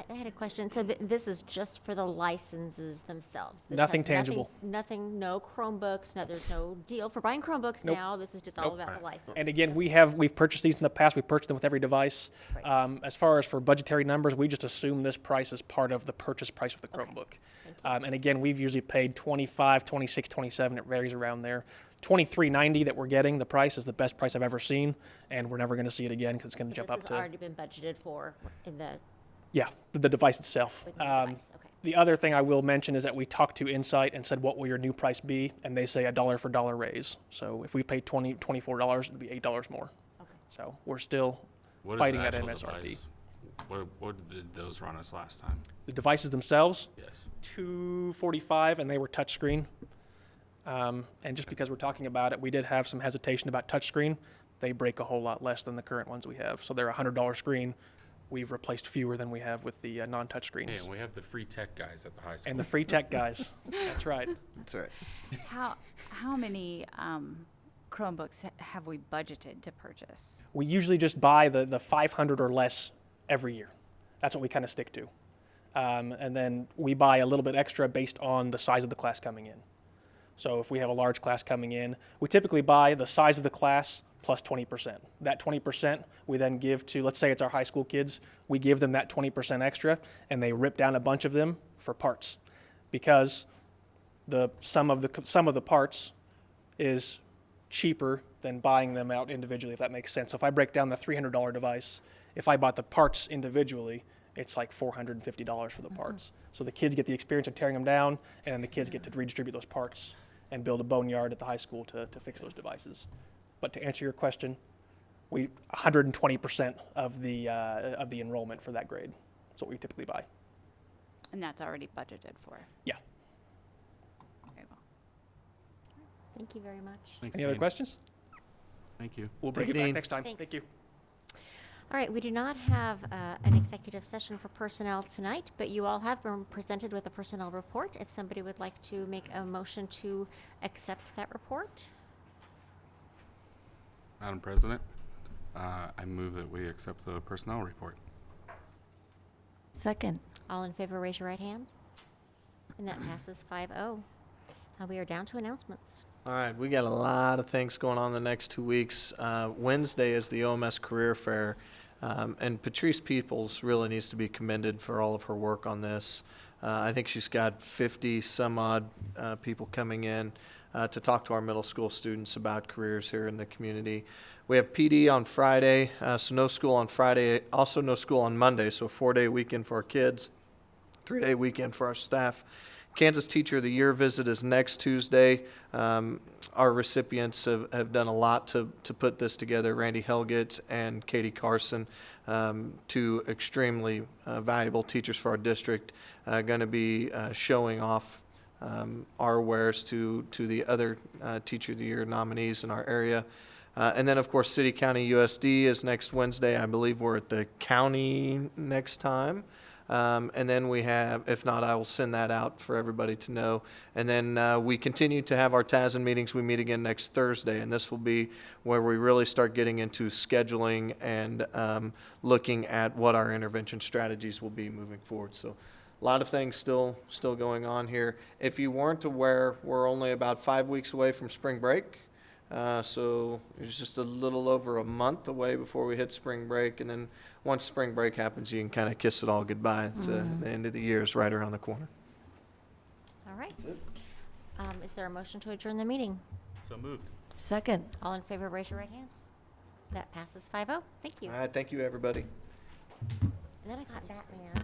I had a question. So this is just for the licenses themselves. This Nothing has tangible. Nothing. No Chromebooks. No, there's no deal for buying Chromebooks now. This is just all about the license. And again, we've purchased these in the past. We've purchased them with every device. As far as for budgetary numbers, we just assume this price is part of the purchase price of the Chromebook. And again, we've usually paid $25, $26, $27. It varies around there. $23.90 that we're getting, the price is the best price I've ever seen, and we're never going to see it again because it's going to jump up to. This has already been budgeted for in the. Yeah, the device itself. With the device. Okay. The other thing I will mention is that we talked to Insight and said, what will your new price be? And they say a dollar for dollar raise. So if we pay $24, it'd be $8 more. Okay. So we're still What is fighting the that actual MSRP. device? What did those run us last time? The devices themselves, Yes. $245, and they were touchscreen. And just because we're talking about it, we did have some hesitation about touchscreen. They break a whole lot less than the current ones we have. So they're a $100 screen. We've replaced fewer than we have with the non-touch screens. Yeah, and we have the free tech guys at the high school. And the free tech guys. That's right. That's right. How many Chromebooks have we budgeted to purchase? We usually just buy the 500 or less every year. That's what we kind of stick to. And then we buy a little bit extra based on the size of the class coming in. So if we have a large class coming in, we typically buy the size of the class plus 20%. That 20% we then give to, let's say it's our high school kids, we give them that 20% extra, and they rip down a bunch of them for parts, because the sum of the parts is cheaper than buying them out individually, if that makes sense. So if I break down the $300 device, if I bought the parts individually, it's like $450 for the parts. So the kids get the experience of tearing them down, and then the kids get to redistribute those parts and build a boneyard at the high school to fix those devices. But to answer your question, we 120% of the enrollment for that grade. That's what we typically buy. And that's already budgeted for. Yeah. Very well. Thank you very much. Thanks, Any other Dean. questions? Thank you. We'll bring Thank it you, back Dean. next time. Thanks. Thank you. All right, we do not have an executive session for personnel tonight, but you all have been presented with a personnel report. If somebody would like to make a motion to accept that report. Madam President, I move that we accept the personnel report. Second. All in favor, raise your right hand. And that passes 5-0. We are down to announcements. All right, we got a lot of things going on the next 2 weeks. Wednesday is the OMS Career Fair, and Patrice Peoples really needs to be commended for all of her work on this. I think she's got 50 some odd people coming in to talk to our middle school students about careers here in the community. We have PD on Friday, so no school on Friday, also no school on Monday, so a 4-day weekend for our kids. 3-day weekend for our staff. Kansas Teacher of the Year visit is next Tuesday. Our recipients have done a lot to put this together. Randy Helgett and Katie Carson, two extremely valuable teachers for our district, going to be showing off our wares to the other Teacher of the Year nominees in our area. And then, of course, City County USD is next Wednesday. I believe we're at the county next time. And then we have, if not, I will send that out for everybody to know. And then we continue to have our TASN meetings. We meet again next Thursday, and this will be where we really start getting into scheduling and looking at what our intervention strategies will be moving forward. So a lot of things still going on here. If you weren't aware, we're only about 5 weeks away from spring break. So it's just a little over a month away before we hit spring break. And then once spring break happens, you can kind of kiss it all goodbye. It's, the end of the year is right around the corner. All right. Is there a motion to adjourn the meeting? So moved. Second. All in favor, raise your right hand. That passes 5-0. Thank you. All right, thank you, everybody. And then I got Batman.